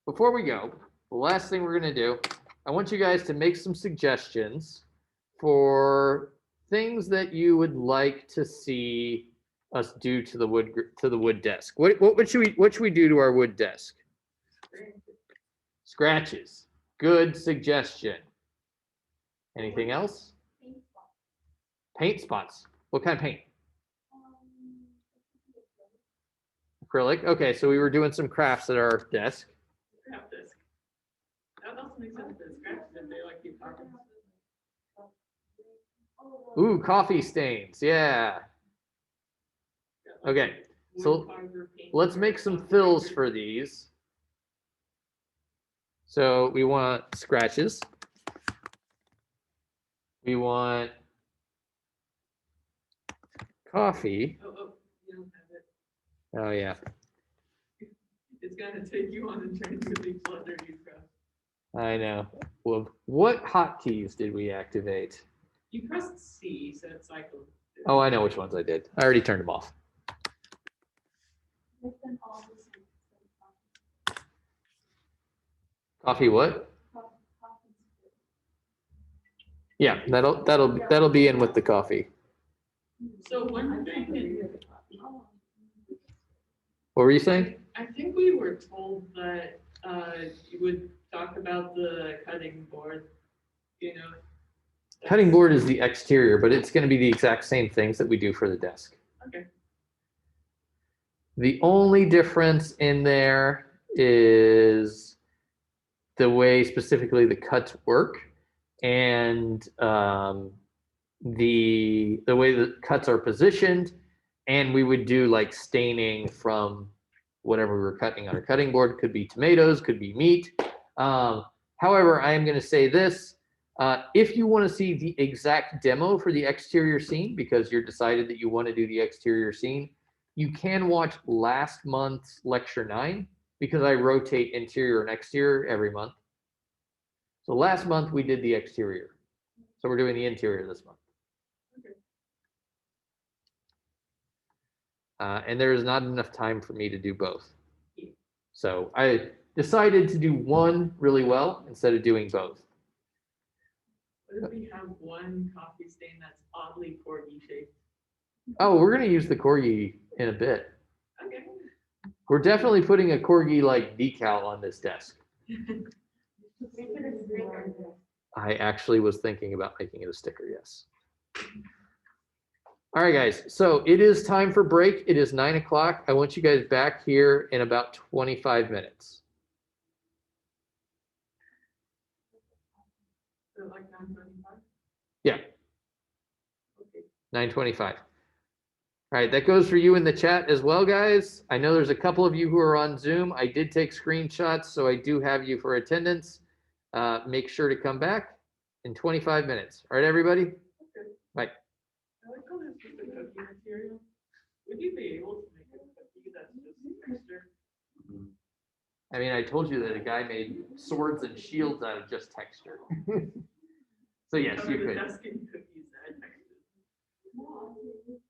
Before we go, the last thing we're going to do, I want you guys to make some suggestions for things that you would like to see us do to the wood desk. What should we do to our wood desk? Scratches. Good suggestion. Anything else? Paint spots. What kind of paint? Acrylic. Okay, so we were doing some crafts at our desk. Scrap disc. That also makes sense for the scratches if they like keep talking. Ooh, coffee stains. Yeah. Okay, so let's make some fills for these. So we want scratches. We want coffee. Oh, you don't have it. Oh yeah, It's gonna take you on a train to be flutter you press. I know. Well, what hotkeys did we activate? You pressed C, so it cycled. Oh, I know which ones I did. I already turned them off. Coffee what? Yeah, that'll be in with the coffee. So one thing, What were you saying? I think we were told that you would talk about the cutting board, you know. Cutting board is the exterior, but it's going to be the exact same things that we do for the desk. Okay. The only difference in there is the way specifically the cuts work and the way the cuts are positioned, and we would do like staining from whatever we were cutting on our cutting board. Could be tomatoes, could be meat. However, I am going to say this. If you want to see the exact demo for the exterior scene, because you're decided that you want to do the exterior scene, you can watch last month's lecture 9, because I rotate interior and exterior every month. So last month we did the exterior. So we're doing the interior this month. And there is not enough time for me to do both. So I decided to do one really well instead of doing both. What if we have one coffee stain that's oddly corgi shaped? Oh, we're going to use the corgi in a bit. Okay. We're definitely putting a corgi like decal on this desk. I actually was thinking about making it a sticker, yes. All right, guys, so it is time for break. It is 9 o'clock. I want you guys back here in about 25 minutes. So like 9:25? Yeah, Okay. 9:25. All right, that goes for you in the chat as well, guys. I know there's a couple of you who are on Zoom. I did take screenshots, so I do have you for attendance. Make sure to come back in 25 minutes. All right, everybody? Okay. Bye. I like how there's just a cookie material. Would you be able to make a cookie that's just texture? I mean, I told you that a guy made swords and shields out of just texture. So yes, Cover you the could. desk in cookies that are textured.